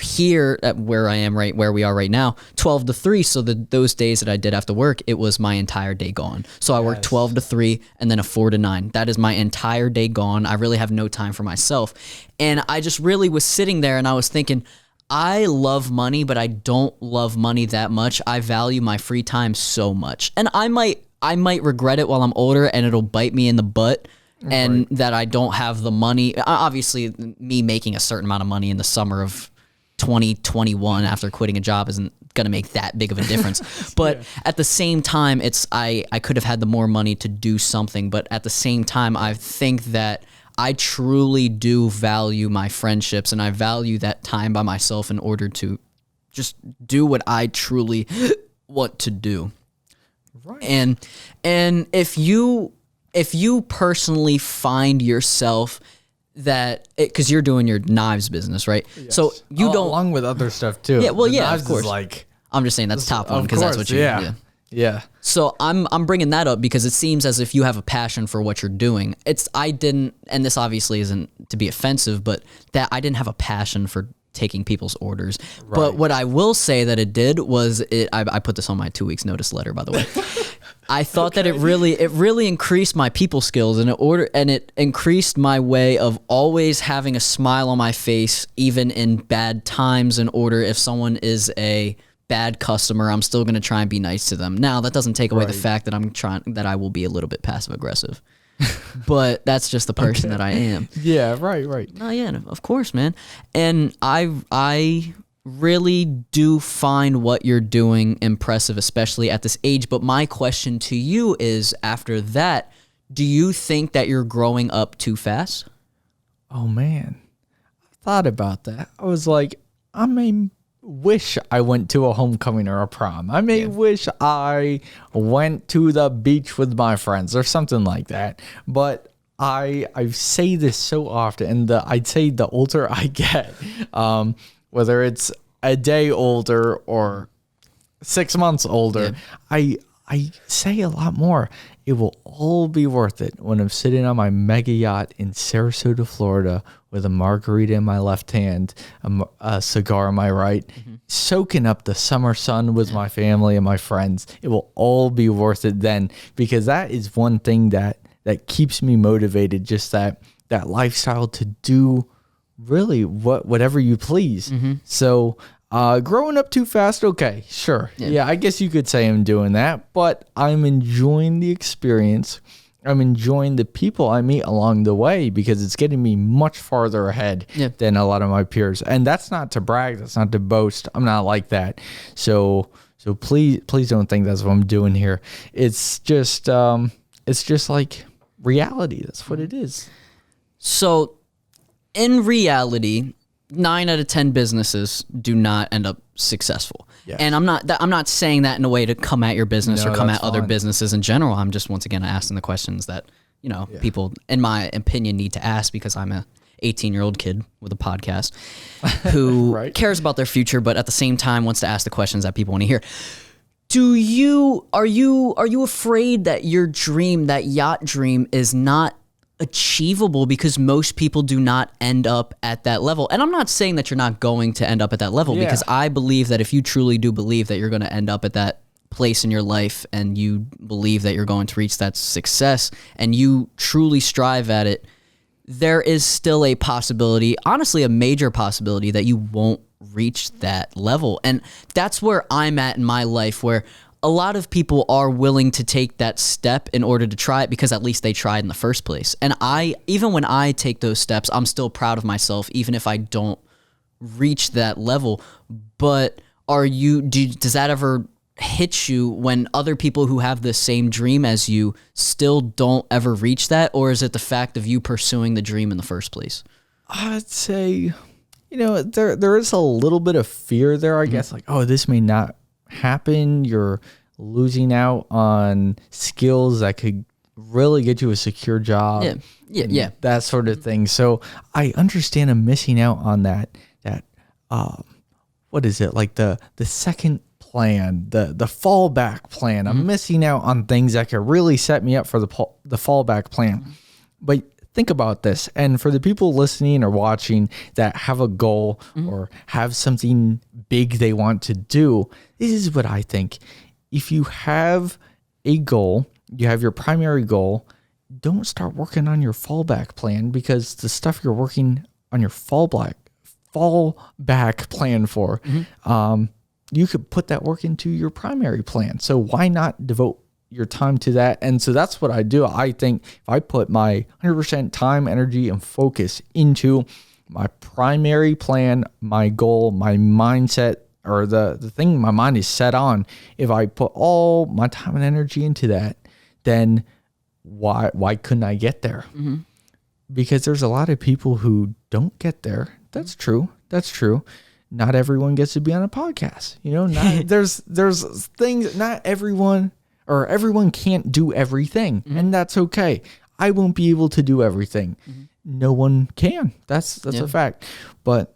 here at where I am where we are right now, 12 to 3. So those days that I did have to work, it was my entire day gone. So I worked 12 to 3 and then a 4 to 9. That is my entire day gone. I really have no time for myself. And I just really was sitting there and I was thinking, I love money, but I don't love money that much. I value my free time so much. And I might regret it while I'm older and it'll bite me in the butt. And that I don't have the money. Obviously, me making a certain amount of money in the summer of 2021 after quitting a job isn't going to make that big of a difference. But at the same time, I could have had the more money to do something. But at the same time, I think that I truly do value my friendships and I value that time by myself in order to just do what I truly want to do. Right. And if you personally find yourself that because you're doing your knives business, right? Yes. So you don't, along with other stuff too. Yeah, well, the of course. I'm just saying that's top one because that's what you do. Yeah. So I'm bringing that up because it seems as if you have a passion for what you're doing. And this obviously isn't to be offensive, but that I didn't have a passion for taking people's orders. Right. But what I will say that it did was I put this on my 2 weeks notice letter, by the way. I thought that it really increased my people skills and it increased my way of always having a smile on my face, even in bad times. In order, if someone is a bad customer, I'm still going to try and be nice to them. Now that doesn't take away the fact that I will be a little bit passive aggressive, but that's just the person that I am. Yeah, right. Oh yeah, of course, man. And I really do find what you're doing impressive, especially at this age. But my question to you is, after that, do you think that you're growing up too fast? Oh, man. I thought about that. I was like, I may wish I went to a homecoming or a prom. I may wish I went to the beach with my friends or something like that. But I say this so often, and I'd say the older I get, whether it's a day older or 6 months older, I say a lot more. It will all be worth it when I'm sitting on my mega yacht in Sarasota, Florida, with a margarita in my left hand, a cigar in my right, soaking up the summer sun with my family and my friends. It will all be worth it then, because that is one thing that keeps me motivated, just that lifestyle to do really whatever you please. So growing up too fast, okay, sure. Yeah, I guess you could say I'm doing that, but I'm enjoying the experience. I'm enjoying the people I meet along the way, because it's getting me much farther ahead than a lot of my peers. And that's not to brag, that's not to boast. I'm not like that. So please don't think that's what I'm doing here. It's just like reality. That's what it is. So in reality, 9 out of 10 businesses do not end up successful. Yes. And I'm not saying that in a way to come at your business or come at other businesses in general. I'm just, once again, asking the questions that, people, in my opinion, need to ask, because I'm a 18-year-old kid with a podcast who right. cares about their future, but at the same time wants to ask the questions that people want to hear. Are you afraid that your dream, that yacht dream, is not achievable because most people do not end up at that level? And I'm not saying that you're not going to end up at that level, because I believe that if you truly do believe that you're going to end up at that place in your life, and you believe that you're going to reach that success, and you truly strive at it, there is still a possibility, honestly a major possibility, that you won't reach that level. And that's where I'm at in my life, where a lot of people are willing to take that step in order to try it, because at least they tried in the first place. And even when I take those steps, I'm still proud of myself, even if I don't reach that level. But does that ever hit you when other people who have the same dream as you still don't ever reach that? Or is it the fact of you pursuing the dream in the first place? I'd say, there is a little bit of fear there, I guess, like, oh, this may not happen. You're losing out on skills that could really get you a secure job. Yeah. That sort of thing. So I understand I'm missing out on that what is it? Like the second plan, the fallback plan. I'm missing out on things that could really set me up for the fallback plan. But think about this. And for the people listening or watching that have a goal or have something big they want to do, this is what I think. If you have a goal, you have your primary goal, don't start working on your fallback plan, because the stuff you're working on your fallback plan for, you could put that work into your primary plan. So why not devote your time to that? And so that's what I do. I think if I put my 100% time, energy, and focus into my primary plan, my goal, my mindset, or the thing my mind is set on, if I put all my time and energy into that, then why couldn't I get there? Because there's a lot of people who don't get there. That's true. Not everyone gets to be on a podcast. There's things, not everyone, or everyone can't do everything, and that's okay. I won't be able to do everything. No one can. That's a fact. But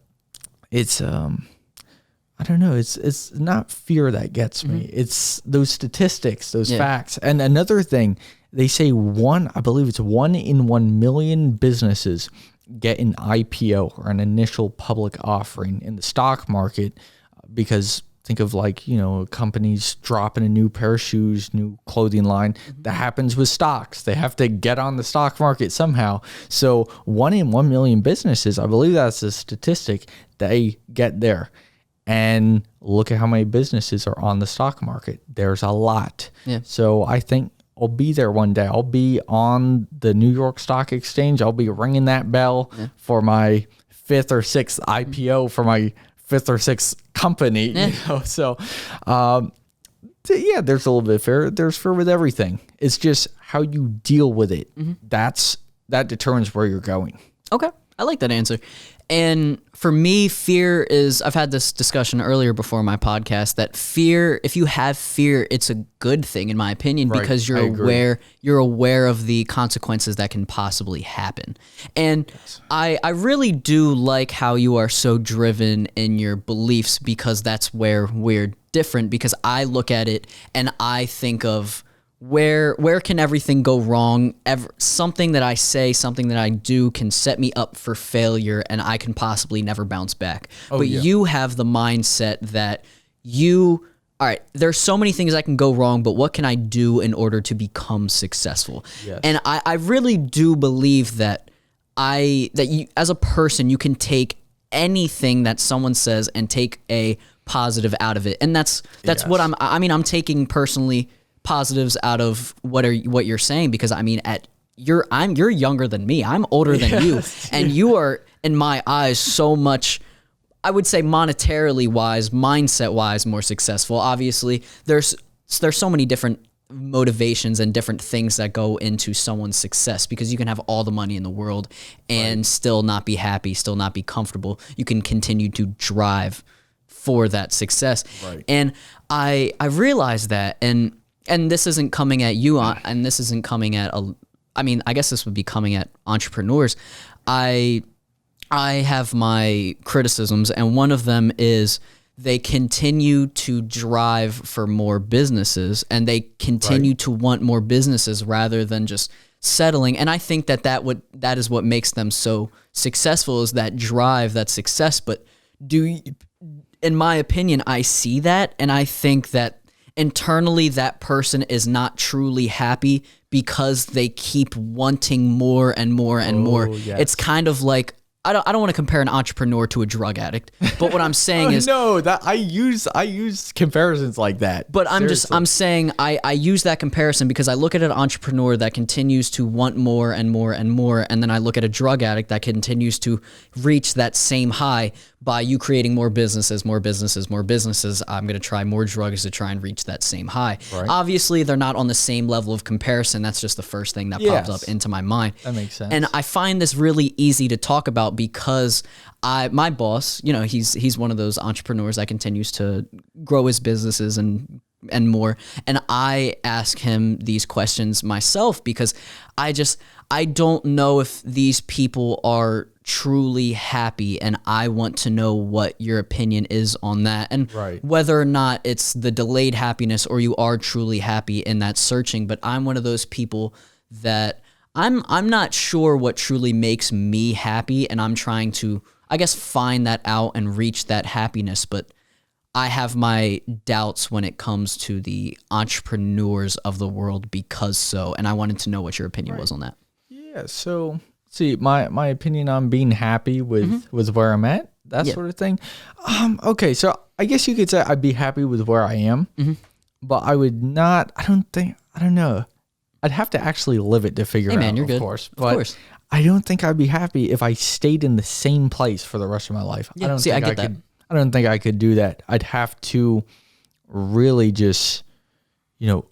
it's I don't know. It's not fear that gets me. It's those statistics, those facts. And another thing, they say I believe it's 1 in 1 million businesses get an IPO, or an initial public offering, in the stock market, because think of companies dropping a new pair of shoes, new clothing line. That happens with stocks. They have to get on the stock market somehow. So 1 in 1 million businesses, I believe that's a statistic, they get there. And look at how many businesses are on the stock market. There's a lot. Yeah. So I think I'll be there one day. I'll be on the New York Stock Exchange. I'll be ringing that bell for my 5th or 6th IPO for my 5th or 6th company. So, there's a little bit of fear. There's fear with everything. It's just how you deal with it. That determines where you're going. Okay. I like that answer. And for me, fear is, I've had this discussion earlier before my podcast, that fear, if you have fear, it's a good thing in my opinion, because you're aware of the consequences that can possibly happen. And I really do like how you are so driven in your beliefs, because that's where we're different, because I look at it and I think of where can everything go wrong? Something that I say, something that I do can set me up for failure, and I can possibly never bounce back. You have the mindset that all right, there's so many things that can go wrong, but what can I do in order to become successful? Yes. And I really do believe that you, as a person, you can take anything that someone says and take a positive out of it. And that's what I'm taking personally positives out of what you're saying, because you're younger than me. I'm older than you, and you are, in my eyes, so much, I would say, monetarily wise, mindset wise, more successful. Obviously, there's so many different motivations and different things that go into someone's success, because you can have all the money in the world and still not be happy, still not be comfortable. You can continue to drive for that success. Right. And I realized that, and this isn't coming at you, and this isn't coming at I guess this would be coming at entrepreneurs. I have my criticisms, and one of them is they continue to drive for more businesses, and they continue to want more businesses rather than just settling. And I think that is what makes them so successful, is that drive, that success. But in my opinion, I see that, and I think that internally that person is not truly happy because they keep wanting more and more and more. Yes. It's kind of like, I don't want to compare an entrepreneur to a drug addict, but what I'm saying is no, that I use comparisons like that. But I'm saying I use that comparison because I look at an entrepreneur that continues to want more and more and more, and then I look at a drug addict that continues to reach that same high by you creating more businesses. I'm going to try more drugs to try and reach that same high. Right. Obviously, they're not on the same level of comparison. That's just the first thing that pops up into my mind. That makes sense. And I find this really easy to talk about because my boss, he's one of those entrepreneurs that continues to grow his businesses and more. And I ask him these questions myself because I don't know if these people are truly happy, and I want to know what your opinion is on that, and whether or not it's the delayed happiness or you are truly happy in that searching. But I'm one of those people that I'm not sure what truly makes me happy, and I'm trying to, I guess, find that out and reach that happiness. But I have my doubts when it comes to the entrepreneurs of the world and I wanted to know what your opinion was on that. Yeah, so see, my opinion on being happy with where I'm at, that sort of thing. Okay, so I guess you could say I'd be happy with where I am, but I would not, I don't know. I'd have to actually live it to figure it out, you're of good. course. Of course. I don't think I'd be happy if I stayed in the same place for the rest of my life. Yeah, I don't think I could do that. I'd have to really just,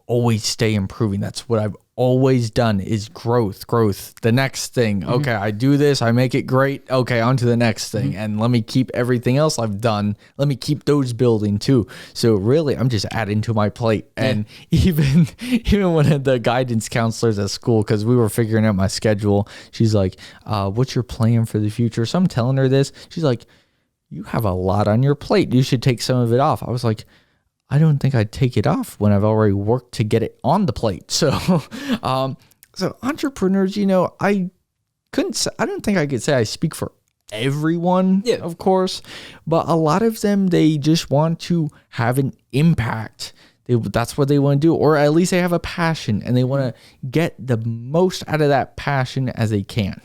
always stay improving. That's what I've always done, is growth. The next thing. Okay, I do this, I make it great. Okay, on to the next thing. And let me keep everything else I've done. Let me keep those building too. So really, I'm just adding to my plate. And even one of the guidance counselors at school, because we were figuring out my schedule, she's like, what's your plan for the future? So I'm telling her this. She's like, you have a lot on your plate. You should take some of it off. I was like, I don't think I'd take it off when I've already worked to get it on the plate. So, so entrepreneurs, I don't think I could say I speak for everyone, of course, but a lot of them, they just want to have an impact. That's what they want to do, or at least they have a passion and they want to get the most out of that passion as they can.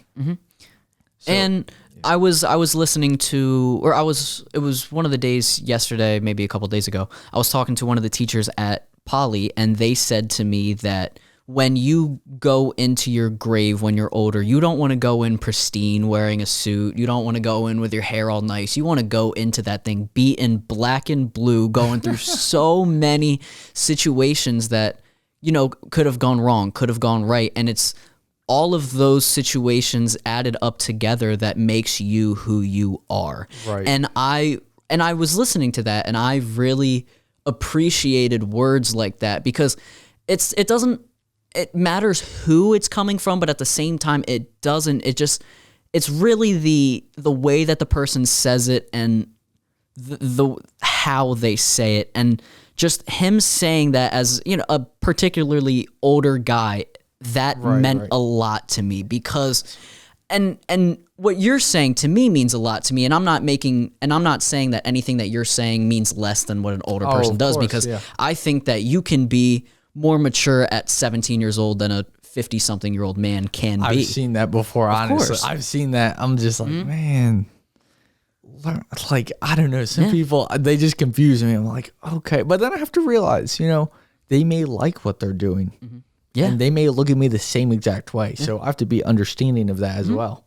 So, and I was listening to, it was one of the days yesterday, maybe a couple of days ago, I was talking to one of the teachers at Poly, and they said to me that when you go into your grave when you're older, you don't want to go in pristine wearing a suit. You don't want to go in with your hair all nice. You want to go into that thing beaten black and blue, going through so many situations that, could have gone wrong, could have gone right. And it's all of those situations added up together that makes you who you are. Right. And I was listening to that, and I really appreciated words like that, because it matters who it's coming from, but at the same time it doesn't. It's really the way that the person says it and the how they say it, and just him saying that as, a particularly older guy, that meant a lot to me, because and what you're saying to me means a lot to me, and I'm not saying that anything that you're saying means less than what an older person does, because I think that you can be more mature at 17 years old than a 50-something-year-old man can be. I've seen that before, honestly. I've seen that. I'm just like, man, like, I don't know. Some people, they just confuse me. I'm like, okay. But then I have to realize, they may like what they're doing. Yeah. And they may look at me the same exact way. So I have to be understanding of that as well.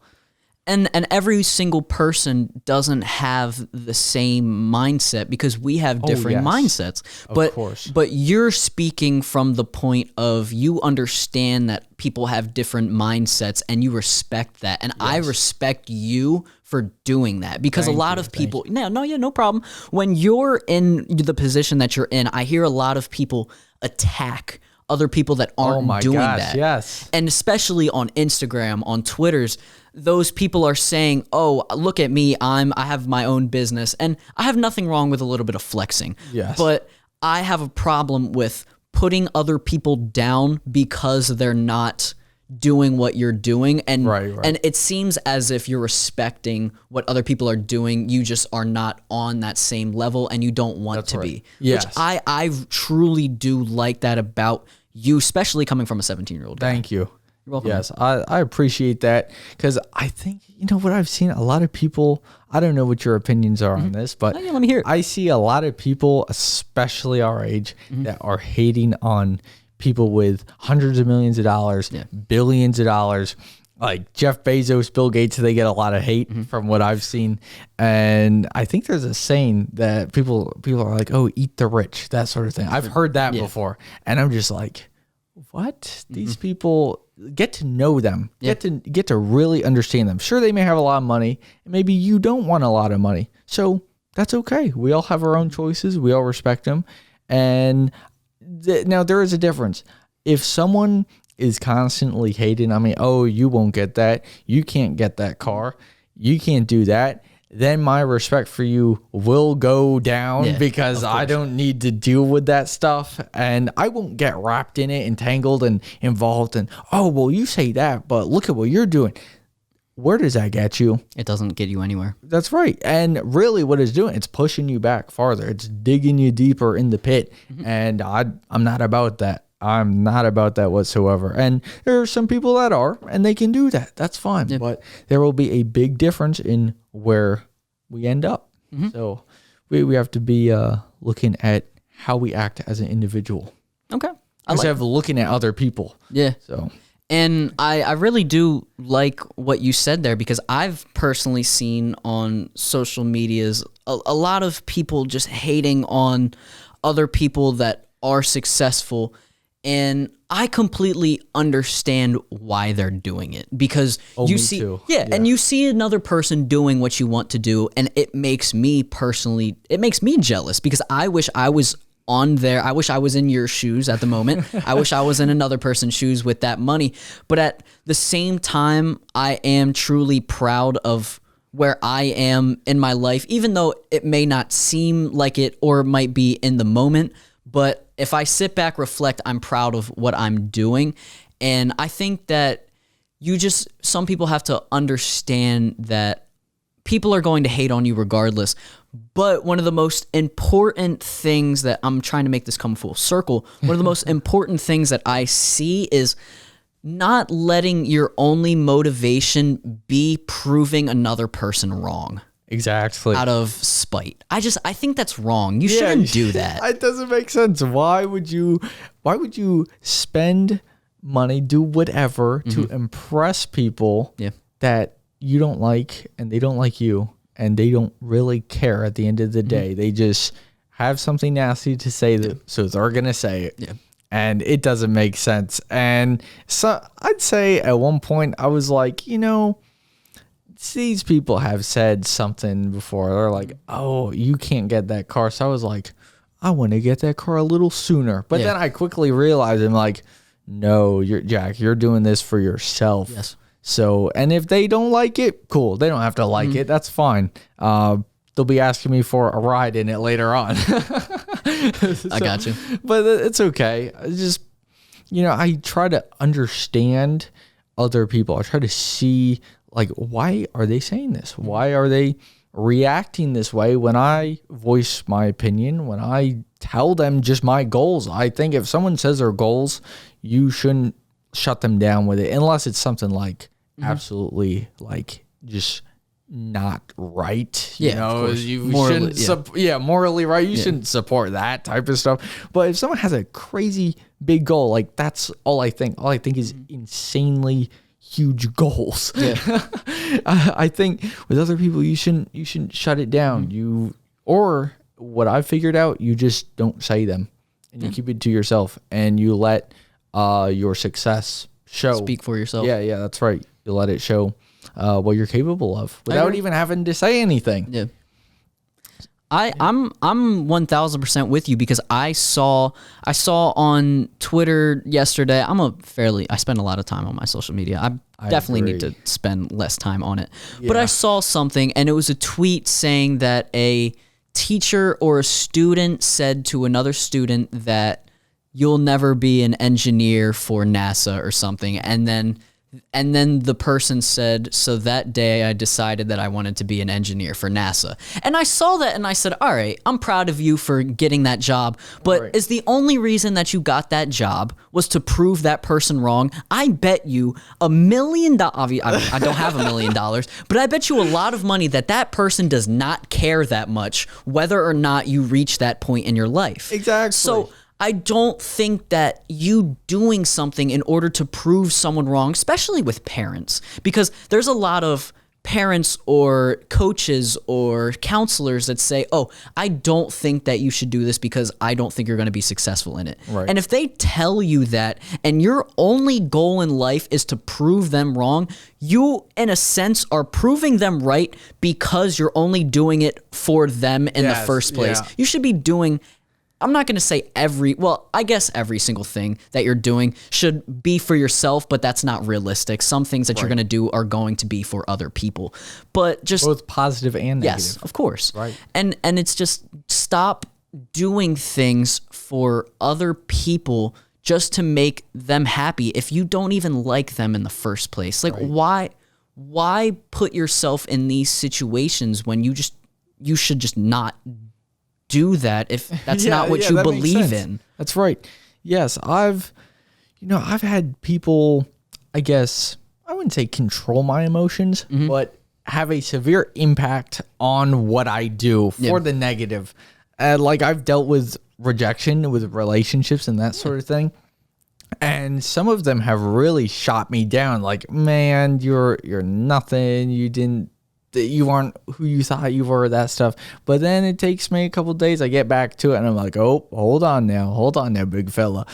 And every single person doesn't have the same mindset because we have different mindsets. Of course. But you're speaking from the point of you understand that people have different mindsets and you respect that. And I respect you for doing that because a lot of people, no problem. When you're in the position that you're in, I hear a lot of people attack other people that aren't doing that. Yes. And especially on Instagram, on Twitters, those people are saying, "Oh, look at me, I have my own business." And I have nothing wrong with a little bit of flexing. Yes. But I have a problem with putting other people down because they're not doing what you're doing. And and it seems as if you're respecting what other people are doing. You just are not on that same level and you don't want to be. Yes. Which I truly do like that about you, especially coming from a 17-year-old guy. Thank you. You're welcome. Yes, I appreciate that because I think, what I've seen, a lot of people, I don't know what your opinions are on this, but let me hear it. I see a lot of people, especially our age, that are hating on people with hundreds of millions of dollars, billions of dollars. Like Jeff Bezos, Bill Gates, they get a lot of hate from what I've seen. And I think there's a saying that people are like, "Oh, eat the rich," that sort of thing. I've heard that before. And I'm just like, what? These people, get to know them, get to really understand them. Sure, they may have a lot of money, and maybe you don't want a lot of money. So that's okay. We all have our own choices. We all respect them. And now there is a difference. If someone is constantly hating on me, "Oh, you won't get that. You can't get that car. You can't do that," then my respect for you will go down because I don't need to deal with that stuff. And I won't get wrapped in it, entangled and involved. And, "Oh, well, you say that, but look at what you're doing." Where does that get you? It doesn't get you anywhere. That's right. And really what it's doing, it's pushing you back farther. It's digging you deeper in the pit. And I'm not about that. I'm not about that whatsoever. And there are some people that are, and they can do that. That's fine. But there will be a big difference in where we end up. So we have to be looking at how we act as an individual. Okay. Instead of looking at other people. Yeah. So. And I really do like what you said there because I've personally seen on social medias a lot of people just hating on other people that are successful. And I completely understand why they're doing it because you see, and you see another person doing what you want to do, and it makes me jealous because I wish I was on there. I wish I was in your shoes at the moment. I wish I was in another person's shoes with that money. But at the same time, I am truly proud of where I am in my life, even though it may not seem like it or might be in the moment. But if I sit back, reflect, I'm proud of what I'm doing. And I think that some people have to understand that people are going to hate on you regardless. But one of the most important things that I'm trying to make this come full circle, one of the most important things that I see is not letting your only motivation be proving another person wrong. Exactly. Out of spite. I think that's wrong. You shouldn't do that. It doesn't make sense. Why would you spend money, do whatever to impress people that you don't like and they don't like you and they don't really care at the end of the day. They just have something nasty to say so they're going to say it. Yeah. And it doesn't make sense. And so I'd say at one point I was like, these people have said something before. They're like, "Oh, you can't get that car." So I was like, I want to get that car a little sooner. But then I quickly realized, I'm like, no, Jack, you're doing this for yourself. Yes. So, and if they don't like it, cool. They don't have to like it. That's fine. They'll be asking me for a ride in it later on. I got you. But it's okay. It's just, I try to understand other people. I try to see, like, why are they saying this? Why are they reacting this way when I voice my opinion, when I tell them just my goals? I think if someone says their goals, you shouldn't shut them down with it unless it's something like absolutely like just not right. You know, you morally, shouldn't morally right. You shouldn't support that type of stuff. But if someone has a crazy big goal, like that's all I think. All I think is insanely huge goals. Yeah. I think with other people, you shouldn't shut it down. Or what I've figured out, you just don't say them, and you keep it to yourself, and you let your success show. Speak for yourself. Yeah, that's right. You let it show what you're capable of without even having to say anything. Yeah. I'm 1000% with you, because I saw on Twitter yesterday. I spend a lot of time on my social media. I definitely need to spend less time on it. Yeah. But I saw something, and it was a tweet saying that a teacher or a student said to another student that you'll never be an engineer for NASA or something, and then the person said, so that day I decided that I wanted to be an engineer for NASA. And I saw that and I said, all right, I'm proud of you for getting that job. But is the only reason that you got that job was to prove that person wrong? I bet you $1 million. I don't have $1 million, but I bet you a lot of money that person does not care that much whether or not you reach that point in your life. Exactly. So I don't think that you doing something in order to prove someone wrong, especially with parents, because there's a lot of parents or coaches or counselors that say, oh, I don't think that you should do this because I don't think you're going to be successful in it. Right. And if they tell you that and your only goal in life is to prove them wrong, you, in a sense, are proving them right because you're only doing it for them in the first place. Yeah. You should be doing... I'm not going to say I guess every single thing that you're doing should be for yourself, but that's not realistic. Some things that you're going to do are going to be for other people, but just both positive and negative. Yes, of course. Right. And it's just stop doing things for other people just to make them happy if you don't even like them in the first place. Like why put yourself in these situations when you should just not do that if that's not what you believe in. That's right. Yes, I've had people, I guess, I wouldn't say control my emotions, but have a severe impact on what I do for the negative. Like I've dealt with rejection with relationships and that sort of thing. And some of them have really shot me down. Like, man, you're nothing. You aren't who you thought you were, that stuff. But then it takes me a couple of days. I get back to it and I'm like, oh, hold on now, big fella.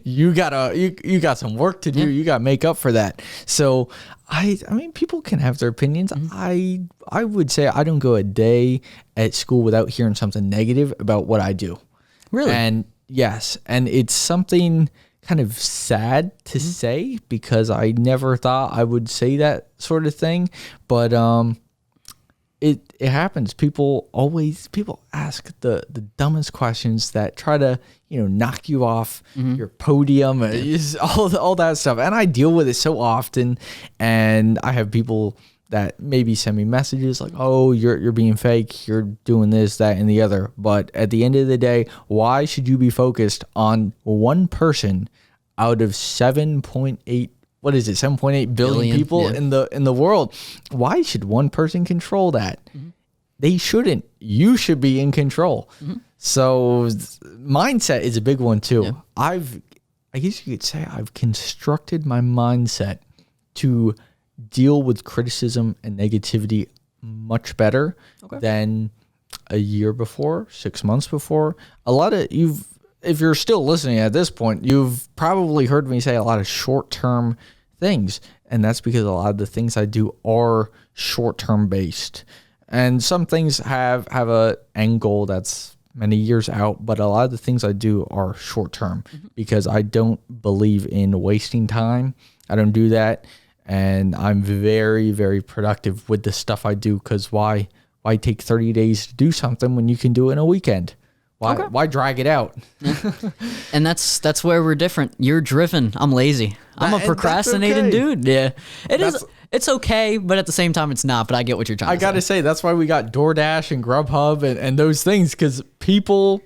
you got some work to do. You got to make up for that. So I mean, people can have their opinions. I would say I don't go a day at school without hearing something negative about what I do. Really? And yes, and it's something kind of sad to say because I never thought I would say that sort of thing, but it happens. People ask the dumbest questions that try to knock you off your podium, all that stuff, and I deal with it so often. And I have people that maybe send me messages like, oh, you're being fake, you're doing this, that, and the other. But at the end of the day, why should you be focused on one person out of 7.8 billion people in the world? Why should one person control that? They shouldn't. You should be in control. So mindset is a big one too. I guess you could say I've constructed my mindset to deal with criticism and negativity much better than a year before, 6 months before. If you're still listening at this point, you've probably heard me say a lot of short-term things, and that's because a lot of the things I do are short-term based. And some things have a end goal that's many years out, but a lot of the things I do are short-term because I don't believe in wasting time. I don't do that. And I'm very, very productive with the stuff I do, because why take 30 days to do something when you can do it in a weekend? Why drag it out? And that's where we're different. You're driven. I'm lazy. I'm a procrastinating dude. Yeah. It's okay, but at the same time it's not, but I get what you're trying to say. I got to say, that's why we got DoorDash and Grubhub and those things, because people,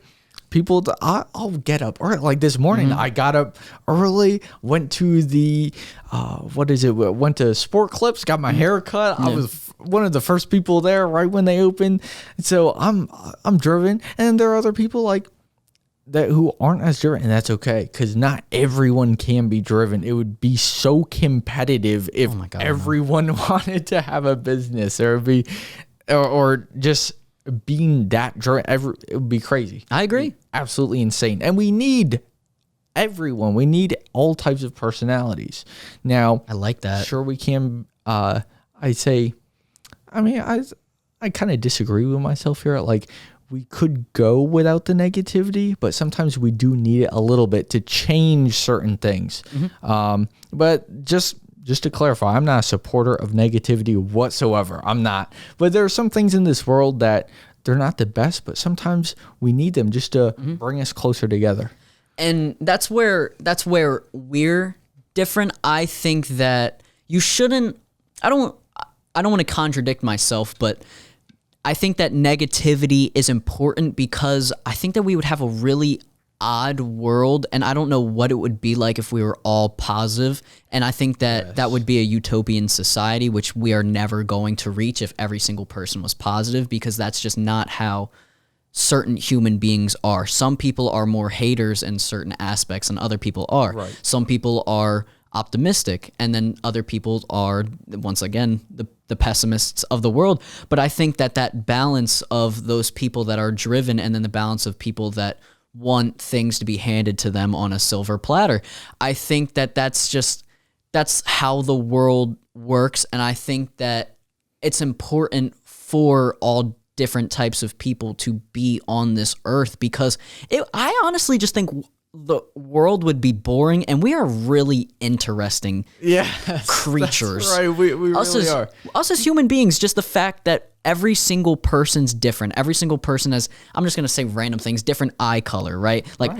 I'll get up early. Like this morning, I got up early, went to the, went to Sport Clips, got my hair cut. I was one of the first people there right when they opened. So I'm driven. And there are other people like, who aren't as driven, and that's okay, because not everyone can be driven. It would be so competitive if everyone wanted to have a business or just being that driven. It would be crazy. I agree. Absolutely insane. And we need everyone. We need all types of personalities. Now, I like that. Sure, we can. I kind of disagree with myself here. Like, we could go without the negativity, but sometimes we do need it a little bit to change certain things. But just to clarify, I'm not a supporter of negativity whatsoever. I'm not. But there are some things in this world that they're not the best, but sometimes we need them just to bring us closer together. And that's where we're different. I think that you shouldn't. I don't want to contradict myself, but I think that negativity is important because I think that we would have a really odd world, and I don't know what it would be like if we were all positive. And I think that that would be a utopian society, which we are never going to reach if every single person was positive, because that's just not how certain human beings are. Some people are more haters in certain aspects and other people are. Right. Some people are optimistic, and then other people are, once again, the pessimists of the world. But I think that balance of those people that are driven, and then the balance of people that want things to be handed to them on a silver platter, I think that's how the world works. And I think that it's important for all different types of people to be on this earth, because I honestly just think the world would be boring, and we are really interesting creatures. That's right, we really are. Us as human beings, just the fact that every single person's different. Every single person has, I'm just going to say random things, different eye color, right? Like,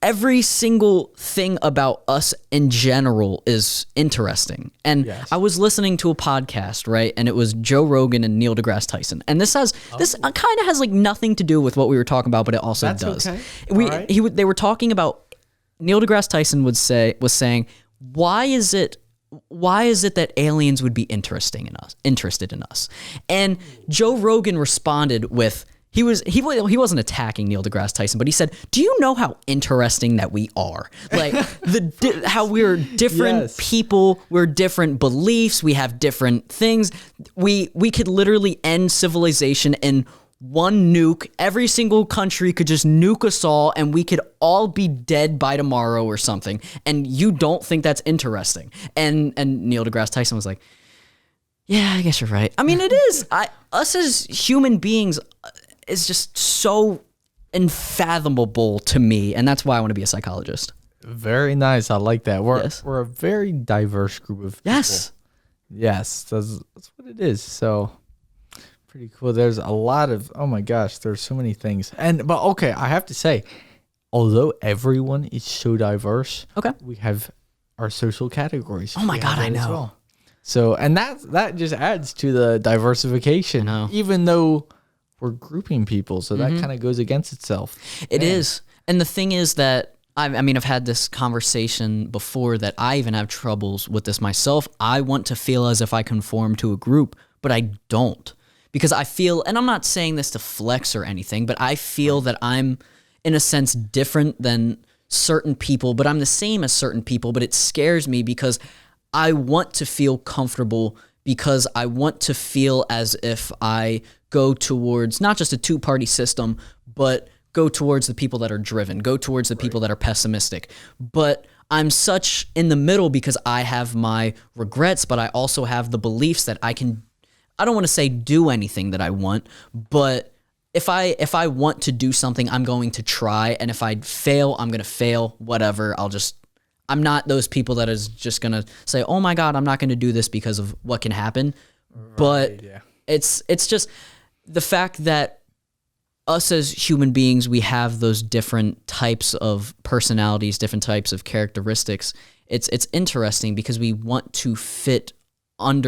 every single thing about us in general is interesting. And I was listening to a podcast, right? And it was Joe Rogan and Neil deGrasse Tyson. And this kind of has like nothing to do with what we were talking about, but it also does. Okay. They were talking about, Neil deGrasse Tyson was saying, why is it that aliens would be interested in us? And Joe Rogan responded with, he wasn't attacking Neil deGrasse Tyson, but he said, "Do you know how interesting that we are? Like how we're different people, we're different beliefs, we have different things. We could literally end civilization in one nuke. Every single country could just nuke us all, and we could all be dead by tomorrow or something. And you don't think that's interesting?" And Neil deGrasse Tyson was like, "Yeah, I guess you're right. I mean, it is. Us as human beings is just so unfathomable to me, and that's why I want to be a psychologist." Very nice. I like that. We're a very diverse group of people. Yes, that's what it is. So pretty cool. There's a lot of, oh my gosh, there's so many things. But okay, I have to say, although everyone is so diverse, we have our social categories. Oh my God, I know. Well. So, and that just adds to the diversification, even though we're grouping people, so that kind of goes against itself. It is. And the thing is that, I've had this conversation before that I even have troubles with this myself. I want to feel as if I conform to a group, but I don't. Because I feel, and I'm not saying this to flex or anything, but I feel that I'm, in a sense, different than certain people, but I'm the same as certain people, but it scares me because I want to feel comfortable, because I want to feel as if I go towards not just a two-party system, but go towards the people that are driven, go towards the people that are pessimistic. But I'm such in the middle because I have my regrets, but I also have the beliefs that I don't want to say do anything that I want, but if I want to do something, I'm going to try. And if I fail, I'm going to fail, whatever. I'm not those people that is just going to say, "Oh my God, I'm not going to do this because of what can happen." Right, but it's just the fact that us as human beings, we have those different types of personalities, different types of characteristics. It's interesting because we want to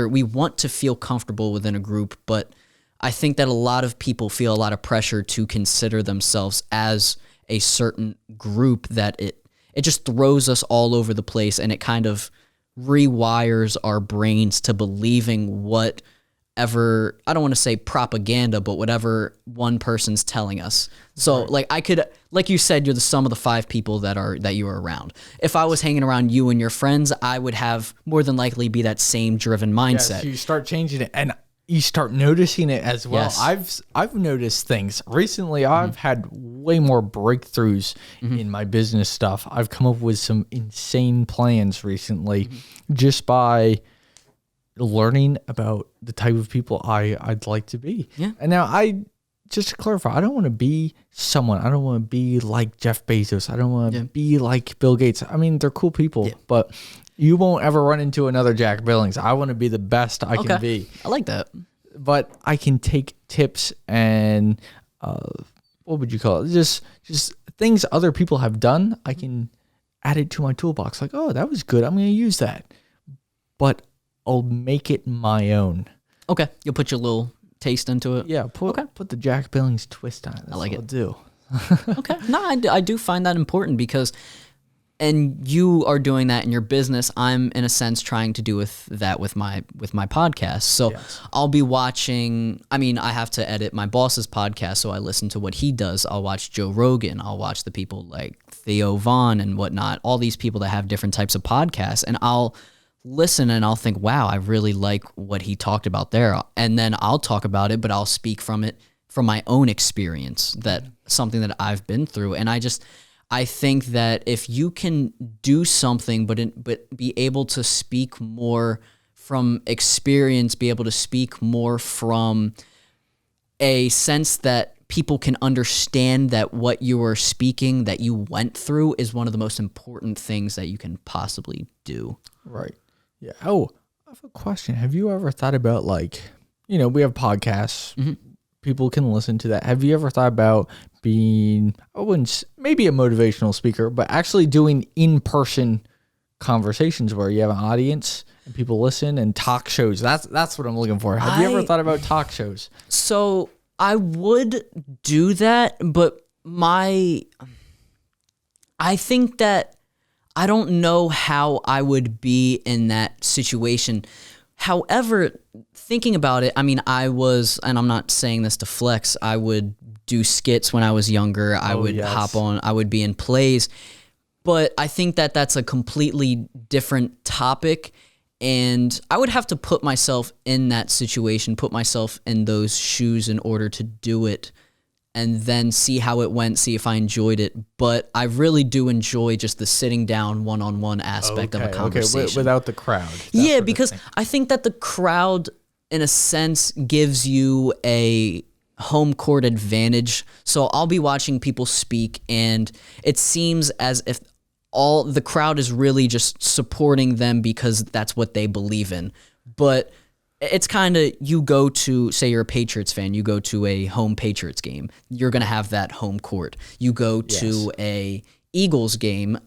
we want to feel comfortable within a group, but I think that a lot of people feel a lot of pressure to consider themselves as a certain group, that it just throws us all over the place, and it kind of rewires our brains to believing what whatever, I don't want to say propaganda, but whatever one person's telling us. So like I could, like you said, you're the sum of the 5 people that you are around. If I was hanging around you and your friends, I would have more than likely be that same driven mindset. Yes, you start changing it and you start noticing it as well. Yes. I've noticed things recently. I've had way more breakthroughs in my business stuff. I've come up with some insane plans recently just by learning about the type of people I'd like to be. Yeah. And now just to clarify, I don't want to be someone. I don't want to be like Jeff Bezos. I don't want to be like Bill Gates. I mean, they're cool people, but you won't ever run into another Jack Billings. I want to be the best I can be. I like that. But I can take tips and what would you call it? Just things other people have done. I can add it to my toolbox. Like, oh, that was good. I'm going to use that. But I'll make it my own. Okay. You'll put your little taste into it. Yeah. Put the Jack Billings twist on it. That's I like what it. I'll do. Okay. No, I do find that important because, and you are doing that in your business. I'm in a sense trying to do with my podcast. So I'll be watching, I mean, I have to edit my boss's podcast, so I listen to what he does. I'll watch Joe Rogan. I'll watch the people like Theo Vaughn and whatnot, all these people that have different types of podcasts, and I'll listen and I'll think, wow, I really like what he talked about there. And then I'll talk about it, but I'll speak from my own experience, that something that I've been through. And I think that if you can do something, but be able to speak more from experience, be able to speak more from a sense that people can understand that what you are speaking, that you went through, is one of the most important things that you can possibly do. Right. Yeah. Oh, I have a question. Have you ever thought about, like, we have podcasts. People can listen to that. Have you ever thought about being, maybe a motivational speaker, but actually doing in-person conversations where you have an audience and people listen, and talk shows? That's what I'm looking for. Have you ever thought about talk shows? So I would do that, but I think that I don't know how I would be in that situation. However, thinking about it, I mean, and I'm not saying this to flex, I would do skits when I was younger. I would hop on, I would be in plays. But I think that that's a completely different topic. And I would have to put myself in that situation, put myself in those shoes in order to do it, and then see how it went, see if I enjoyed it. But I really do enjoy just the sitting down one-on-one aspect of a conversation. Okay, without the crowd. Yeah, because I think that the crowd, in a sense, gives you a home court advantage. So I'll be watching people speak, and it seems as if all the crowd is really just supporting them because that's what they believe in. But it's kind of, you go to, say you're a Patriots fan, you go to a home Patriots game, you're going to have that home court. You go to a Eagles game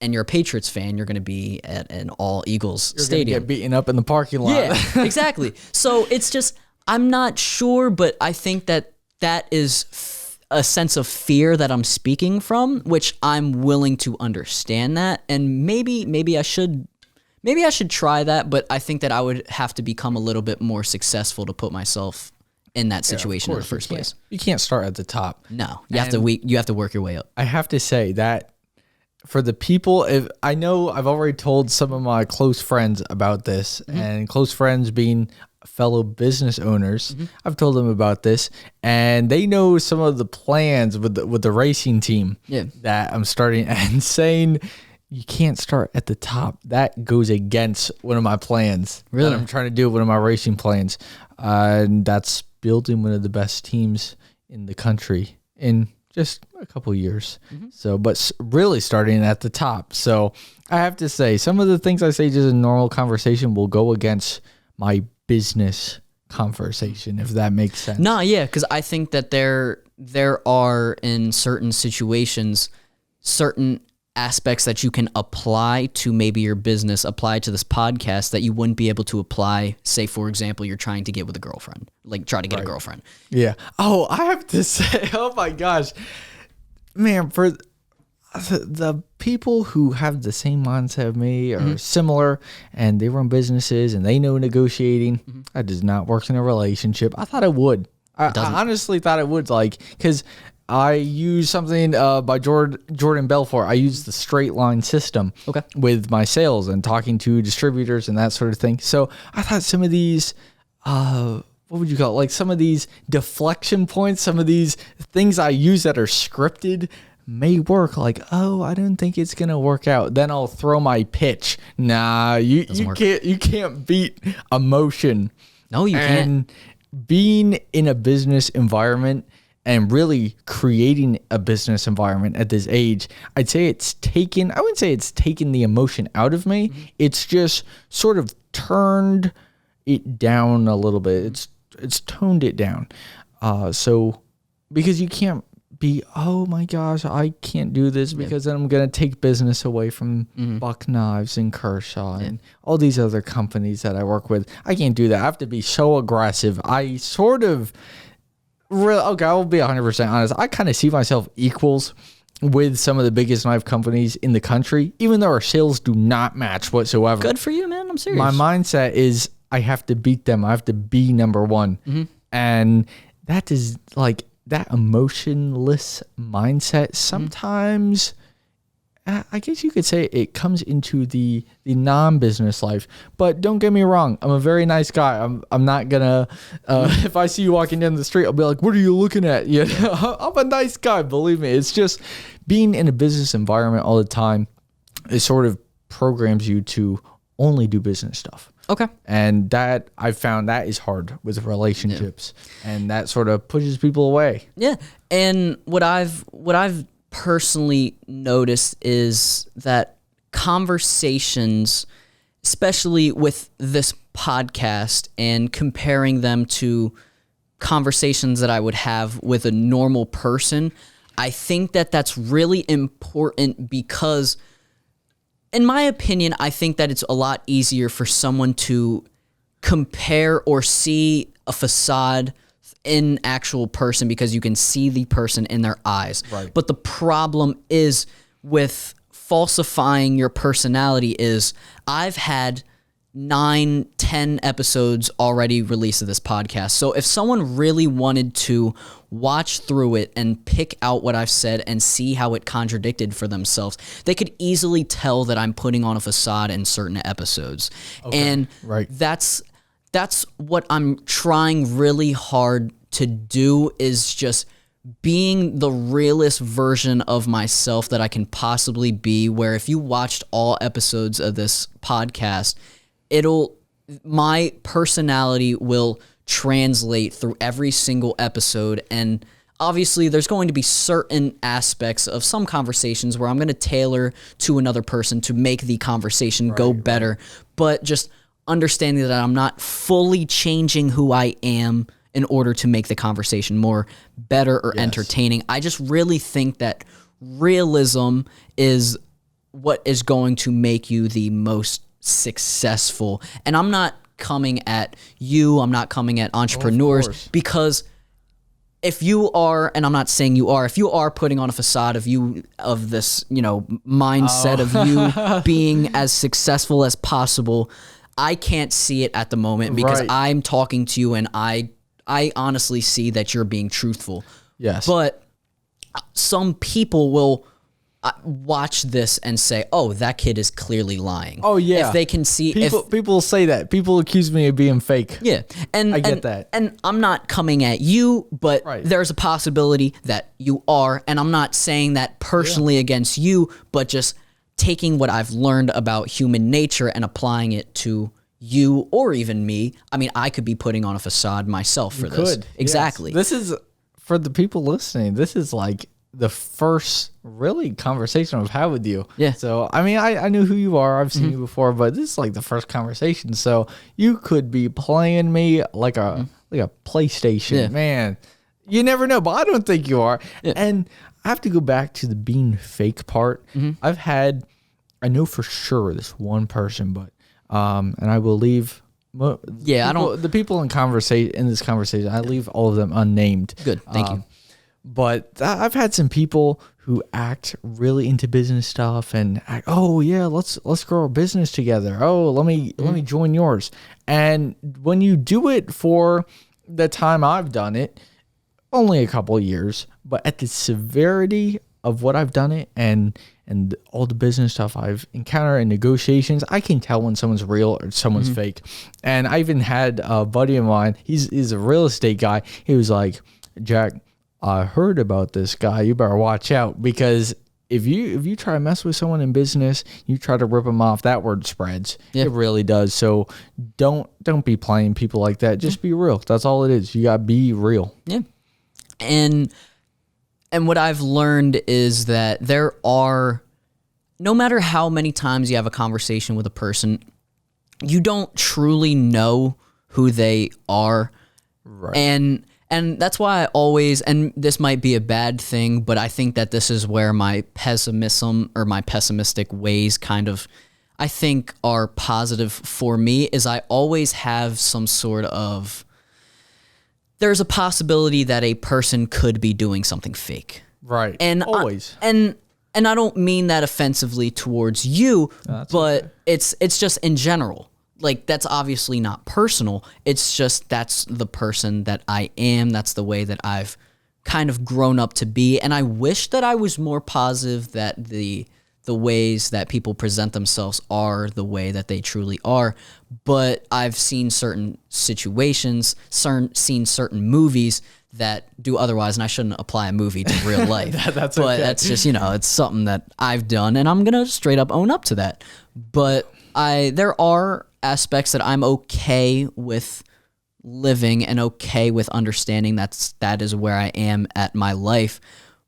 and you're a Patriots fan, you're going to be at an all Eagles stadium. You're going to get beaten up in the parking lot. Yeah, exactly. So it's just, I'm not sure, but I think that is a sense of fear that I'm speaking from, which I'm willing to understand that. And maybe I should try that, but I think that I would have to become a little bit more successful to put myyself in that situation in the first place. You can't start at the top. No, you have to work your way up. I have to say that for the people, I know I've already told some of my close friends about this, and close friends being fellow business owners, I've told them about this, and they know some of the plans with the racing team that I'm starting, and saying you can't start at the top. That goes against one of my plans that I'm trying to do, one of my racing plans. And that's building one of the best teams in the country in just a couple of years. So, but really starting at the top. So I have to say, some of the things I say just in normal conversation will go against my business conversation, if that makes sense. No, yeah, because I think that there are, in certain situations, certain aspects that you can apply to maybe your business, apply to this podcast, that you wouldn't be able to apply, say, for example, you're trying to get with a girlfriend, like try to get a girlfriend. Yeah. Oh, I have to say, oh my gosh, man, the people who have the same mindset of me are similar, and they run businesses and they know negotiating. That does not work in a relationship. I thought it would. I honestly thought it would, like, because I use something by Jordan Belfort. I use the straight line system with my sales and talking to distributors and that sort of thing. So I thought some of these, what would you call it? Like some of these deflection points, some of these things I use that are scripted may work. Like, oh, I don't think it's gonna work out. Then I'll throw my pitch. Nah, you can't beat emotion. No, you can't. Being in a business environment and really creating a business environment at this age, I wouldn't say it's taken the emotion out of me. It's just sort of turned it down a little bit. It's toned it down. So because you can't be, oh my gosh, I can't do this because then I'm going to take business away from Buck Knives and Kershaw and all these other companies that I work with. I can't do that. I have to be so aggressive. I sort of, I'll be 100% honest. I kind of see myself equals with some of the biggest knife companies in the country, even though our sales do not match whatsoever. Good for you, man. I'm serious. My mindset is I have to beat them. I have to be number one. And that is like, that emotionless mindset sometimes, I guess you could say it comes into the non-business life. But don't get me wrong, I'm a very nice guy. I'm not gonna if I see you walking down the street, I'll be like, what are you looking at? You know, I'm a nice guy, believe me. It's just being in a business environment all the time, it sort of programs you to only do business stuff. Okay. And that I found that is hard with relationships, and that sort of pushes people away. Yeah. And what I've personally noticed is that conversations, especially with this podcast and comparing them to conversations that I would have with a normal person, I think that that's really important because, in my opinion, I think that it's a lot easier for someone to compare or see a facade in actual person because you can see the person in their eyes. Right. But the problem is with falsifying your personality is I've had 9-10 episodes already released of this podcast. So if someone really wanted to watch through it and pick out what I've said and see how it contradicted for themselves, they could easily tell that I'm putting on a facade in certain episodes. Okay, and that's what I'm trying really hard to do, is just being the realest version of myself that I can possibly be, where if you watched all episodes of this podcast, my personality will translate through every single episode. And obviously there's going to be certain aspects of some conversations where I'm going to tailor to another person to make the conversation go better. But just understanding that I'm not fully changing who I am in order to make the conversation more better or entertaining. I just really think that realism is what is going to make you the most successful. And I'm not coming at you, I'm not coming at entrepreneurs, because if you are, and I'm not saying you are, if you are putting on a facade of you, of this, mindset of you being as successful as possible, I can't see it at the moment because I'm talking to you and I honestly see that you're being truthful. Yes. But some people will watch this and say, oh, that kid is clearly lying. Oh, yeah. If they can see... People say that. People accuse me of being fake. Yeah. And I get that. And I'm not coming at you, but there's a possibility that you are. And I'm not saying that personally against you, but just taking what I've learned about human nature and applying it to you or even me. I mean, I could be putting on a facade myself for this. Exactly. Yes. This is, for the people listening, this is like the first really conversation I've had with you. Yeah. So, I mean, I knew who you are. I've seen you before, but this is like the first conversation. So you could be playing me like a PlayStation. Yeah. Man, you never know, but I don't think you are. Yeah. And I have to go back to the being fake part. I know for sure this one person, but and I will leave. The people in this conversation, I leave all of them unnamed. Good, thank you. But I've had some people who act really into business stuff and act, oh yeah, let's grow our business together. Oh, let me join yours. And when you do it for the time I've done it, only a couple of years, but at the severity of what I've done it and all the business stuff I've encountered in negotiations, I can tell when someone's real or someone's fake. And I even had a buddy of mine, he's a real estate guy. He was like, Jack, I heard about this guy. You better watch out, because if you try to mess with someone in business, you try to rip them off, that word spreads. Yeah. It really does. So don't be playing people like that. Just be real. That's all it is. You got to be real. Yeah. And what I've learned is that there are, no matter how many times you have a conversation with a person, you don't truly know who they are. Right. And that's why I always, and this might be a bad thing, but I think that this is where my pessimism or my pessimistic ways kind of, I think, are positive for me, is I always have some sort of, there's a possibility that a person could be doing something fake. Right. And always. And I don't mean that offensively towards you, but okay. It's just in general. Like, that's obviously not personal. It's just that's the person that I am. That's the way that I've kind of grown up to be. And I wish that I was more positive that the ways that people present themselves are the way that they truly are. But I've seen certain situations, seen certain movies that do otherwise, and I shouldn't apply a movie to real life. That's but okay. That's just, it's something that I've done, and I'm going to straight up own up to that. But there are aspects that I'm okay with living and okay with understanding that is where I am at my life.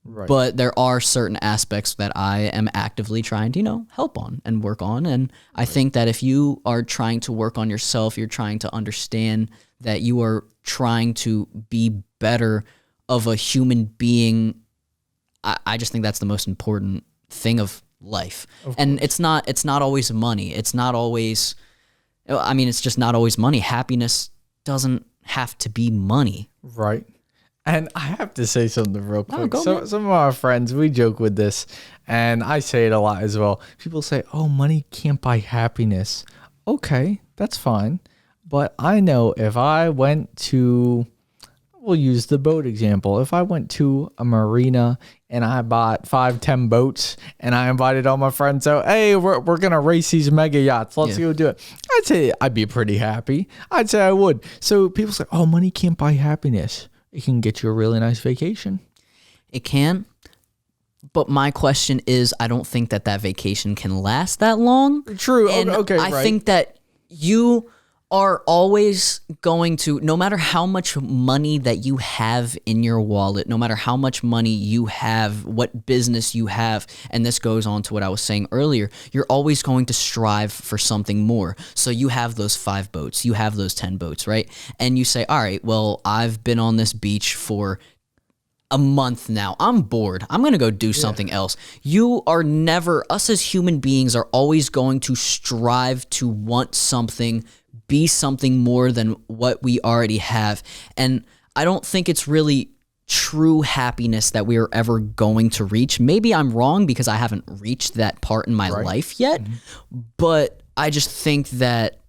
Right. But there are certain aspects that I am actively trying to, help on and work on. And I think that if you are trying to work on yourself, you're trying to understand that you are trying to be better of a human being. I just think that's the most important thing of life. And it's not always money. It's not always, it's just not always money. Happiness doesn't have to be money. Right. And I have to say something real quick. Some of our friends, we joke with this, and I say it a lot as well. People say, oh, money can't buy happiness. Okay, that's fine. But I know if I went to, we'll use the boat example. If I went to a marina and I bought 5-10 boats and I invited all my friends out, hey, we're going to race these mega yachts. Let's go do it. I'd say I'd be pretty happy. I'd say I would. So people say, oh, money can't buy happiness. It can get you a really nice vacation. It can. But my question is, I don't think that vacation can last that long. True. And okay. I think that you are always going to, no matter how much money that you have in your wallet, no matter how much money you have, what business you have, and this goes on to what I was saying earlier, you're always going to strive for something more. So you have those 5 boats, you have those 10 boats, right? And you say, all right, well, I've been on this beach for a month now. I'm bored. I'm going to go do something else. You are never, us as human beings are always going to strive to want something, be something more than what we already have. And I don't think it's really true happiness that we are ever going to reach. Maybe I'm wrong because I haven't reached that part in my life yet, but I just think that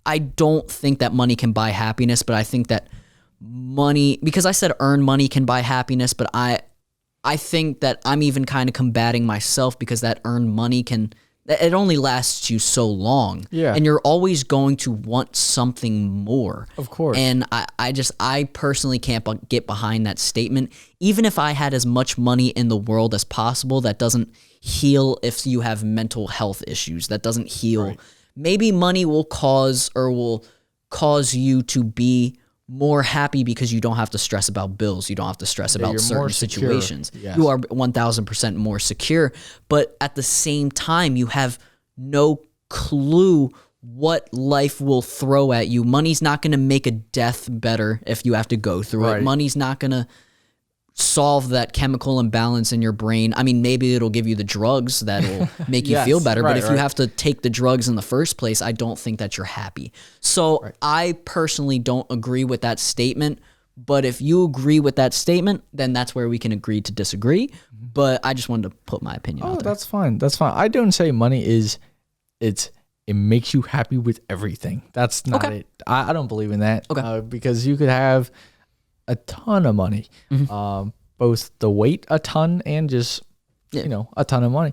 I don't think that money can buy happiness, but I think that money, because I said earn money can buy happiness, but I think that I'm even kind of combating myself because that earned money it only lasts you so long. Yeah. And you're always going to want something more. Of course. And I personally can't get behind that statement. Even if I had as much money in the world as possible, that doesn't heal if you have mental health issues. That doesn't heal. Right. Maybe money will cause you to be more happy because you don't have to stress about bills. You don't have to stress about certain situations. Yes. You are 1,000% more secure. But at the same time, you have no clue what life will throw at you. Money's not going to make a death better if you have to go through it. Money's not going to solve that chemical imbalance in your brain. I mean, maybe it'll give you the drugs that will make you feel better, but if you have to take the drugs in the first place, I don't think that you're happy. So I personally don't agree with that statement, But if you agree with that statement, then that's where we can agree to disagree. But I just wanted to put my opinion out there. That's fine. That's fine. I don't say money it makes you happy with everything. That's not it. I don't believe in that. Okay. Because you could have a ton of money, both the weight a ton and just a ton of money.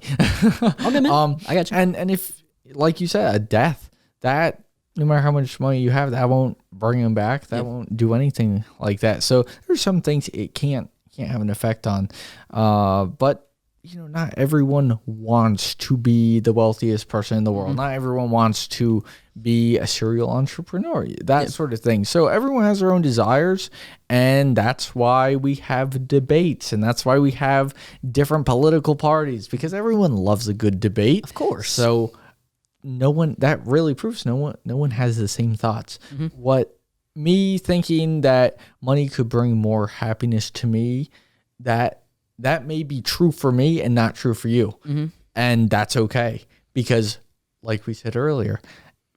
Okay, man. I got you. And if, like you said, a death, that no matter how much money you have, that won't bring them back. That won't do anything like that. So there's some things it can't have an effect on. But not everyone wants to be the wealthiest person in the world. Not everyone wants to be a serial entrepreneur, that sort of thing. So everyone has their own desires, and that's why we have debates, and that's why we have different political parties, because everyone loves a good debate. Of course. So that really proves no one has the same thoughts. What me thinking that money could bring more happiness to me, that may be true for me and not true for you. And that's okay, because like we said earlier,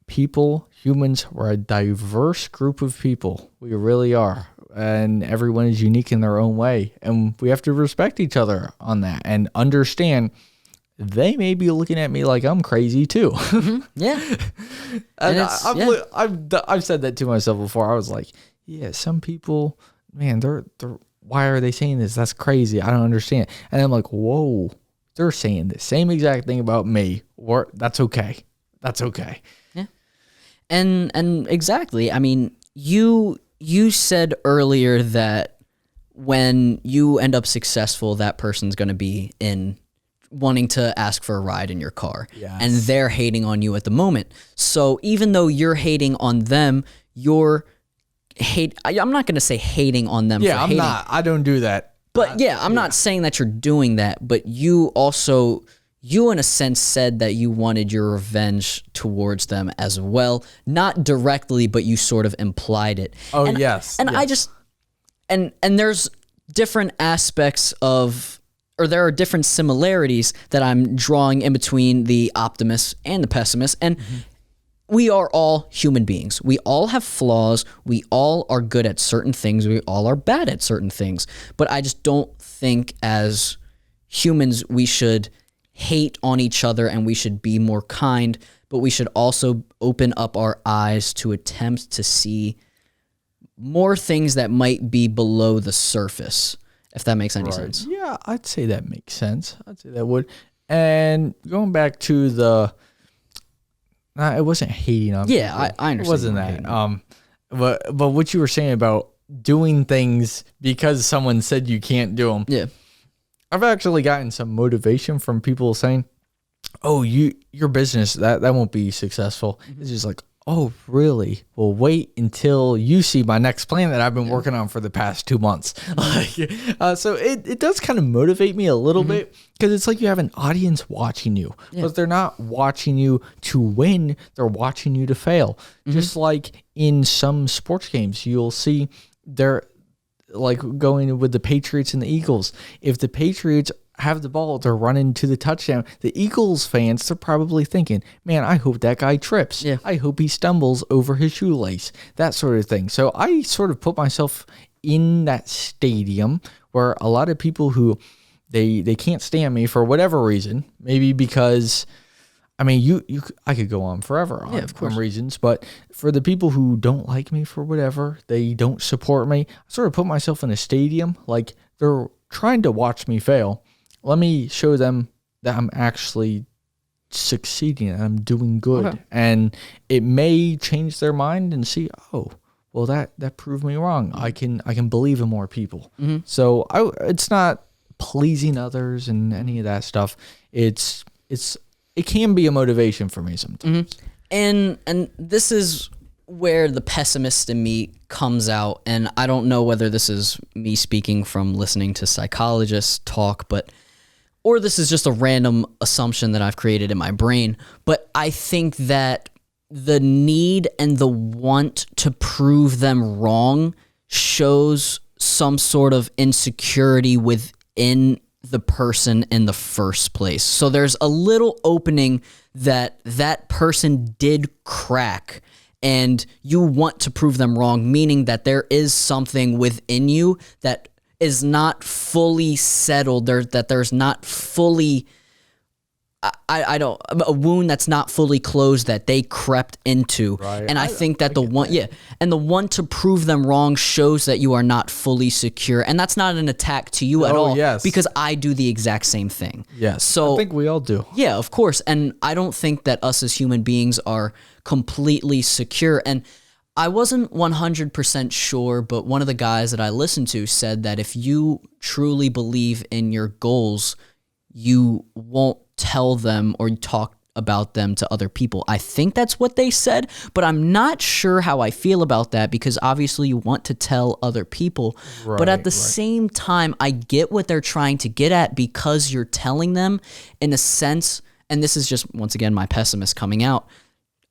humans, we're a diverse group of people. We really are. And everyone is unique in their own way. And we have to respect each other on that and understand they may be looking at me like I'm crazy too. Yeah. And I've said that to myself before. I was like, yeah, some people, man, they're why are they saying this? That's crazy. I don't understand. And I'm like, whoa, they're saying the same exact thing about me. Or that's okay. That's okay. Yeah. And exactly. I mean, you said earlier that when you end up successful, that person's going to be in wanting to ask for a ride in your car. Yes. And they're hating on you at the moment. So even though you're hating on them, I'm not going to say hating on them. Yeah, for I'm hating. not. I don't do that. But I'm not saying that you're doing that, but you in a sense said that you wanted your revenge towards them as well. Not directly, but you sort of implied it. Oh, yes. And yes. I just, and there's different aspects or there are different similarities that I'm drawing in between the optimist and the pessimist. And we are all human beings. We all have flaws. We all are good at certain things. We all are bad at certain things. But I just don't think as humans we should hate on each other, and we should be more kind, but we should also open up our eyes to attempt to see more things that might be below the surface, if that makes any sense. Yeah, I'd say that makes sense. I'd say that would. And going back to it wasn't hating on people. I understand. It wasn't that. But what you were saying about doing things because someone said you can't do them. Yeah. I've actually gotten some motivation from people saying, "Oh, your business that won't be successful." It's just like, "Oh, really? Well, wait until you see my next plan that I've been working on for the past 2 months." So it does kind of motivate me a little bit, because it's like you have an audience watching you, but they're not watching you to win. They're watching you to fail. Just like in some sports games, you'll see they're like going with the Patriots and the Eagles. If the Patriots have the ball, they're running to the touchdown. The Eagles fans, they're probably thinking, man, I hope that guy trips. Yeah. I hope he stumbles over his shoelace, that sort of thing. So I sort of put myself in that stadium where a lot of people who they can't stand me for whatever reason, maybe because, I mean, I could go on forever on reasons, but for the people who don't like me for whatever, they don't support me, I sort of put myself in a stadium like they're trying to watch me fail. Let me show them that I'm actually succeeding and I'm doing good. Okay. And it may change their mind and see, oh, well, that proved me wrong. I can believe in more people. So it's not pleasing others and any of that stuff. It can be a motivation for me sometimes. And this is where the pessimist in me comes out. And I don't know whether this is me speaking from listening to psychologists talk, or this is just a random assumption that I've created in my brain. But I think that the need and the want to prove them wrong shows some sort of insecurity within the person in the first place. So there's a little opening that person did crack, and you want to prove them wrong, meaning that there is something within you that is not fully settled, that there's not fully, a wound that's not fully closed that they crept into. Right. And I think that the one to prove them wrong shows that you are not fully secure. And that's not an attack to you at all. Yes. Because I do the exact same thing. Yes. So I think we all do. Yeah, of course. And I don't think that us as human beings are completely secure. And I wasn't 100% sure, but one of the guys that I listened to said that if you truly believe in your goals, you won't tell them or talk about them to other people. I think that's what they said, but I'm not sure how I feel about that, because obviously you want to tell other people. Right, but at the same time, I get what they're trying to get at, because you're telling them in a sense, and this is just, once again, my pessimist coming out,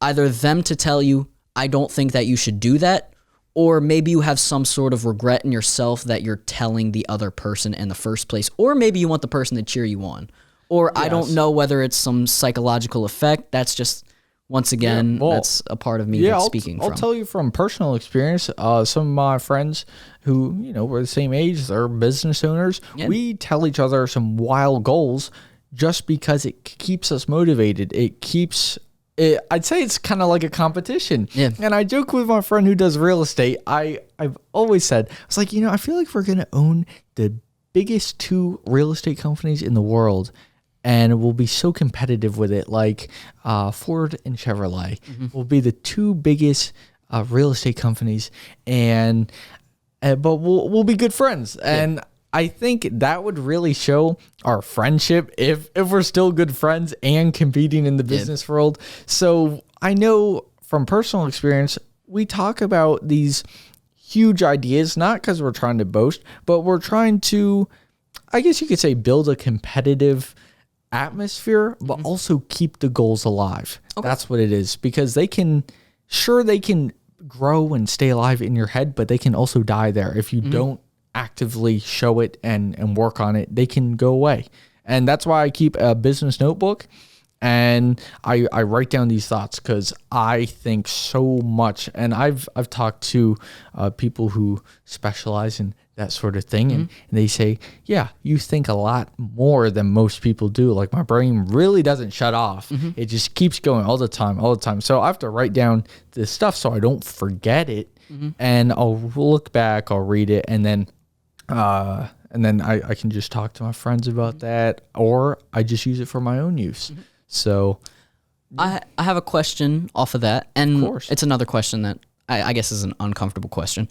either them to tell you, I don't think that you should do that, or maybe you have some sort of regret in yourself that you're telling the other person in the first place, or maybe you want the person to cheer you on. Or yes. I don't know whether it's some psychological effect. That's just, once again, that's a part of me that's speaking from. I'll tell you from personal experience, some of my friends who, were the same age, they're business owners. Yeah. We tell each other some wild goals just because it keeps us motivated. It keeps... I'd say it's kind of like a competition. Yeah. And I joke with my friend who does real estate. I've always said, I was like, I feel like we're going to own the biggest 2 real estate companies in the world, and we'll be so competitive with it. Like Ford and Chevrolet will be the 2 biggest real estate companies, but we'll be good friends. And I think that would really show our friendship if we're still good friends and competing in the business world. So I know from personal experience, we talk about these huge ideas, not because we're trying to boast, but we're trying to, I guess you could say, build a competitive atmosphere, but also keep the goals alive. Okay. That's what it is, because they can grow and stay alive in your head, but they can also die there if you don't actively show it and work on it. They can go away. And that's why I keep a business notebook, and I write down these thoughts, because I think so much. And I've talked to people who specialize in that sort of thing, and they say, yeah, you think a lot more than most people do. Like, my brain really doesn't shut off. It just keeps going all the time. So I have to write down this stuff so I don't forget it. And I'll look back, I'll read it, and then I can just talk to my friends about that, or I just use it for my own use. So I have a question off of that, and it's another question that I guess is an uncomfortable question.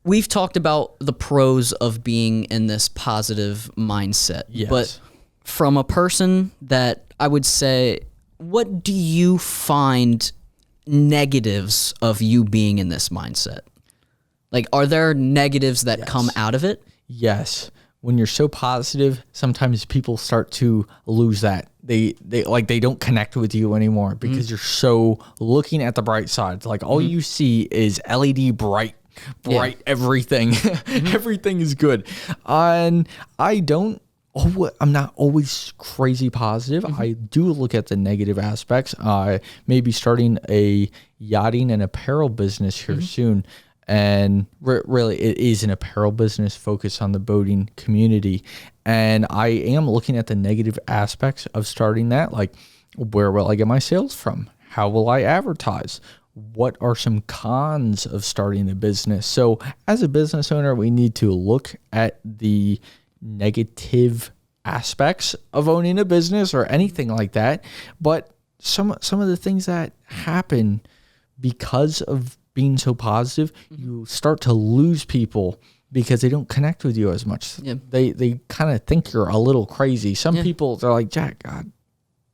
We've talked about the pros of being in this positive mindset, but from a person that I would say, what do you find negatives of you being in this mindset? Like, are there negatives that come out of it? Yes. When you're so positive, sometimes people start to lose that. They don't connect with you anymore, because you're so looking at the bright side. Like, all you see is LED bright everything. Everything is good. And I'm not always crazy positive. I do look at the negative aspects. I may be starting a yachting and apparel business here soon. And really, it is an apparel business focused on the boating community. And I am looking at the negative aspects of starting that. Like, where will I get my sales from? How will I advertise? What are some cons of starting a business? So as a business owner, we need to look at the negative aspects of owning a business or anything like that. But some of the things that happen because of being so positive, you start to lose people because they don't connect with you as much. They kind of think you're a little crazy. Some people, they're like, Jack, God,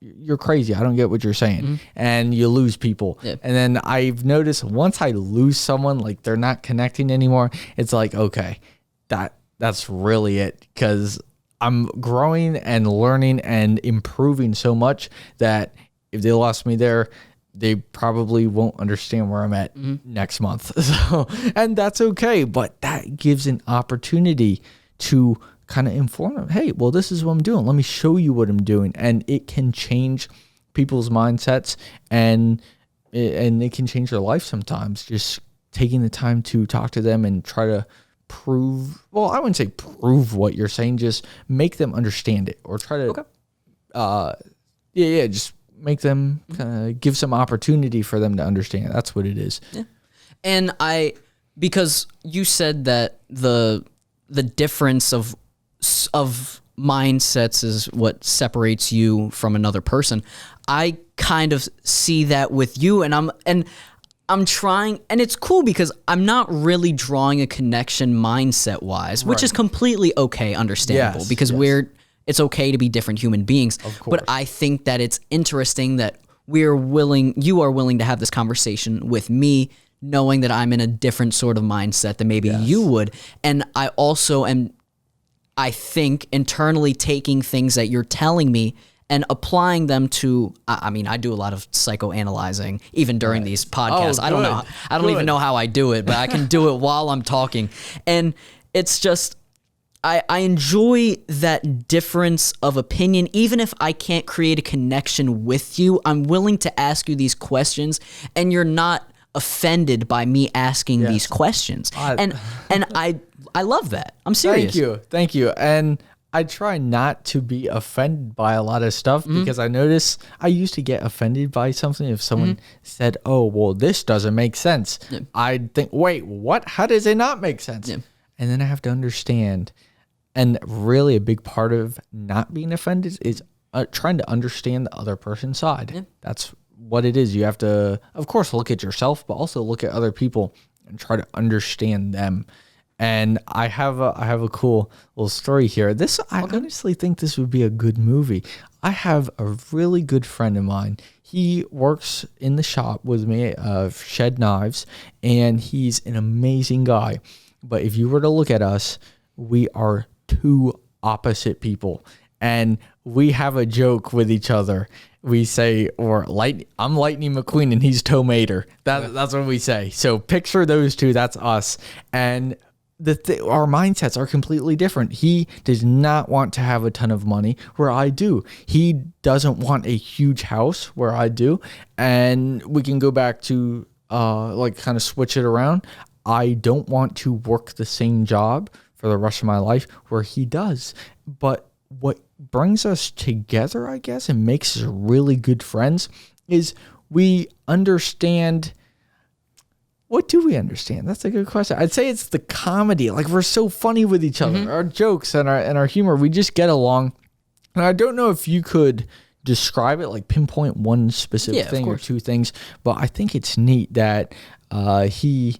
you're crazy. I don't get what you're saying. And you lose people. And then I've noticed once I lose someone, like they're not connecting anymore, it's like, okay, that's really it. Because I'm growing and learning and improving so much that if they lost me there, they probably won't understand where I'm at next month. So, and that's okay. But that gives an opportunity to kind of inform them, hey, well, this is what I'm doing. Let me show you what I'm doing. And it can change people's mindsets and and it can change their life sometimes. Just taking the time to talk to them and try to prove, well, I wouldn't say prove what you're saying, just make them understand it, or try to, just make them give some opportunity for them to understand. That's what it is. Yeah. And because you said that the difference of mindsets is what separates you from another person. I kind of see that with you, and I'm trying, and it's cool because I'm not really drawing a connection mindset wise, which is completely okay, understandable, because it's okay to be different human beings. Of course. But I think that it's interesting that you are willing to have this conversation with me, knowing that I'm in a different sort of mindset than maybe you would. And I also am, I think, internally taking things that you're telling me and applying them to, I mean, I do a lot of psychoanalyzing even during these podcasts. I don't even know how I do it, but I can do it while I'm talking. And it's just, I enjoy that difference of opinion. Even if I can't create a connection with you, I'm willing to ask you these questions, and you're not offended by me asking these questions. And I love that. I'm serious. Thank you. And I try not to be offended by a lot of stuff, because I notice I used to get offended by something if someone said, oh, well, this doesn't make sense. I'd think, wait, what? How does it not make sense? And then I have to understand. And really a big part of not being offended is trying to understand the other person's side. That's what it is. You have to, of course, look at yourself, but also look at other people and try to understand them. And I have a cool little story here. I honestly think this would be a good movie. I have a really good friend of mine. He works in the shop with me, Shed Knives, and he's an amazing guy. But if you were to look at us, we are two opposite people. And we have a joke with each other. We say, I'm Lightning McQueen and he's Tomater. That's what we say. So picture those two. That's us. And our mindsets are completely different. He does not want to have a ton of money, where I do. He doesn't want a huge house, where I do. And we can go back to kind of switch it around. I don't want to work the same job for the rest of my life, where he does. But what brings us together, I guess, and makes us really good friends is we understand. What do we understand? That's a good question. I'd say it's the comedy. Like, we're so funny with each other. Our jokes and our humor, we just get along. And I don't know if you could describe it, like pinpoint one specific thing or two things, but I think it's neat that he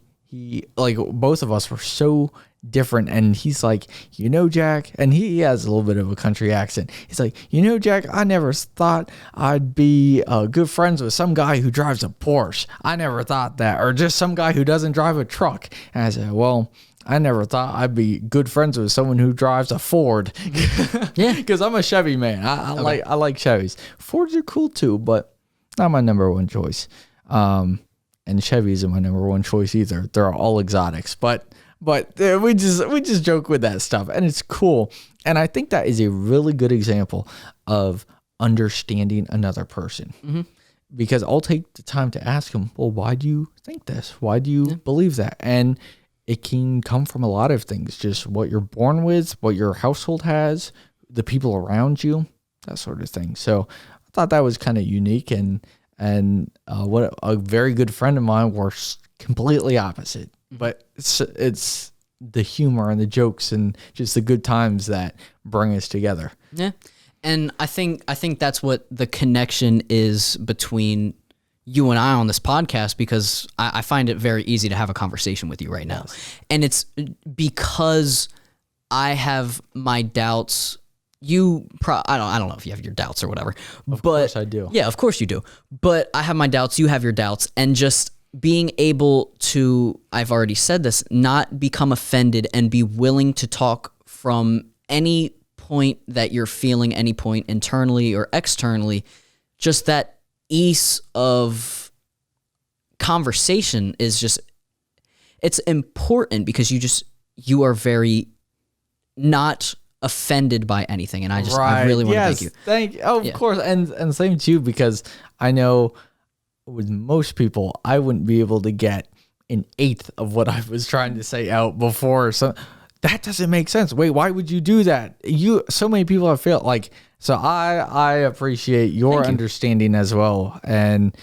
like, both of us were so different. And he's like, Jack, and he has a little bit of a country accent. He's like, Jack, I never thought I'd be good friends with some guy who drives a Porsche. I never thought that. Or just some guy who doesn't drive a truck. And I said, well, I never thought I'd be good friends with someone who drives a Ford. Because I'm a Chevy man. I like Chevys. Fords are cool too, but not my number one choice. And Chevy isn't my number one choice either. They're all exotics, but we just joke with that stuff, and it's cool. And I think that is a really good example of understanding another person, because I'll take the time to ask them, well, why do you think this? Why do you believe that? And it can come from a lot of things, just what you're born with, what your household has, the people around you, that sort of thing. So I thought that was kind of unique, and what a very good friend of mine were completely opposite. But it's the humor and the jokes and just the good times that bring us together. Yeah. And I think that's what the connection is between you and I on this podcast, because I find it very easy to have a conversation with you right now. And it's because I have my doubts. I don't know if you have your doubts or whatever. Of course I do. Yeah, of course you do. But I have my doubts, you have your doubts, and just being able to, I've already said this, not become offended and be willing to talk from any point that you're feeling, any point internally or externally, just that ease of conversation is just, it's important, because you are very not offended by anything. And I really want to thank you. Of course. And same to you, because I know with most people, I wouldn't be able to get an eighth of what I was trying to say out before. So that doesn't make sense. Wait, why would you do that? So many people have failed. Like, so I appreciate your understanding as well. And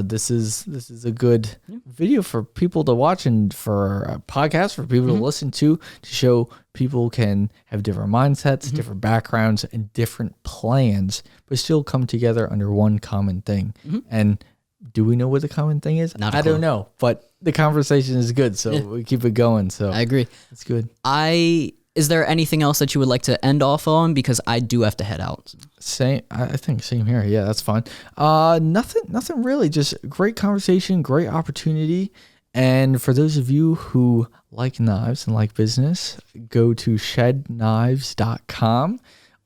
this is a good video for people to watch and for a podcast for people to listen to show people can have different mindsets, different backgrounds, and different plans, but still come together under one common thing. And do we know what the common thing is? I don't know, but the conversation is good, so we keep it going. So I agree. That's good. Is there anything else that you would like to end off on? Because I do have to head out. I think same here. Yeah, that's fine. Nothing really. Just great conversation, great opportunity. And for those of you who like knives and like business, go to shedknives.com.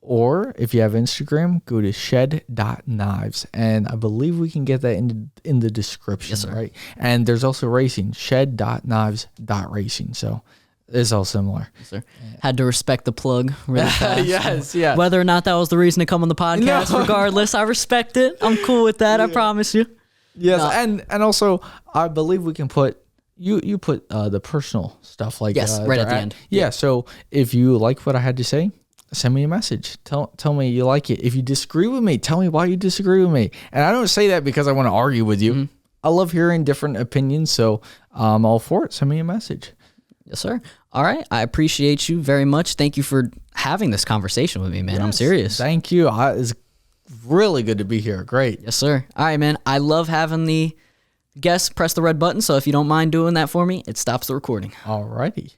Or if you have Instagram, go to shed.knives. And I believe we can get that in the description, yes, right? And there's also racing, shed.knives.racing. So it's all similar. Yes, sir. Had to respect the plug really fast. Yes, yeah. Whether or not that was the reason to come on the podcast, regardless, I respect it. I'm cool with that, I promise you. Yes, and also, I believe we can put, you put the personal stuff like right at the end. Yeah, so if you like what I had to say, send me a message. Tell me you like it. If you disagree with me, tell me why you disagree with me. And I don't say that because I want to argue with you. I love hearing different opinions, so I'm all for it. Send me a message. Yes, sir. All right. I appreciate you very much. Thank you for having this conversation with me, man. Yes, I'm serious. Thank you. It's really good to be here. Great. Yes, sir. All right, man. I love having the guests press the red button, so if you don't mind doing that for me, it stops the recording. All righty.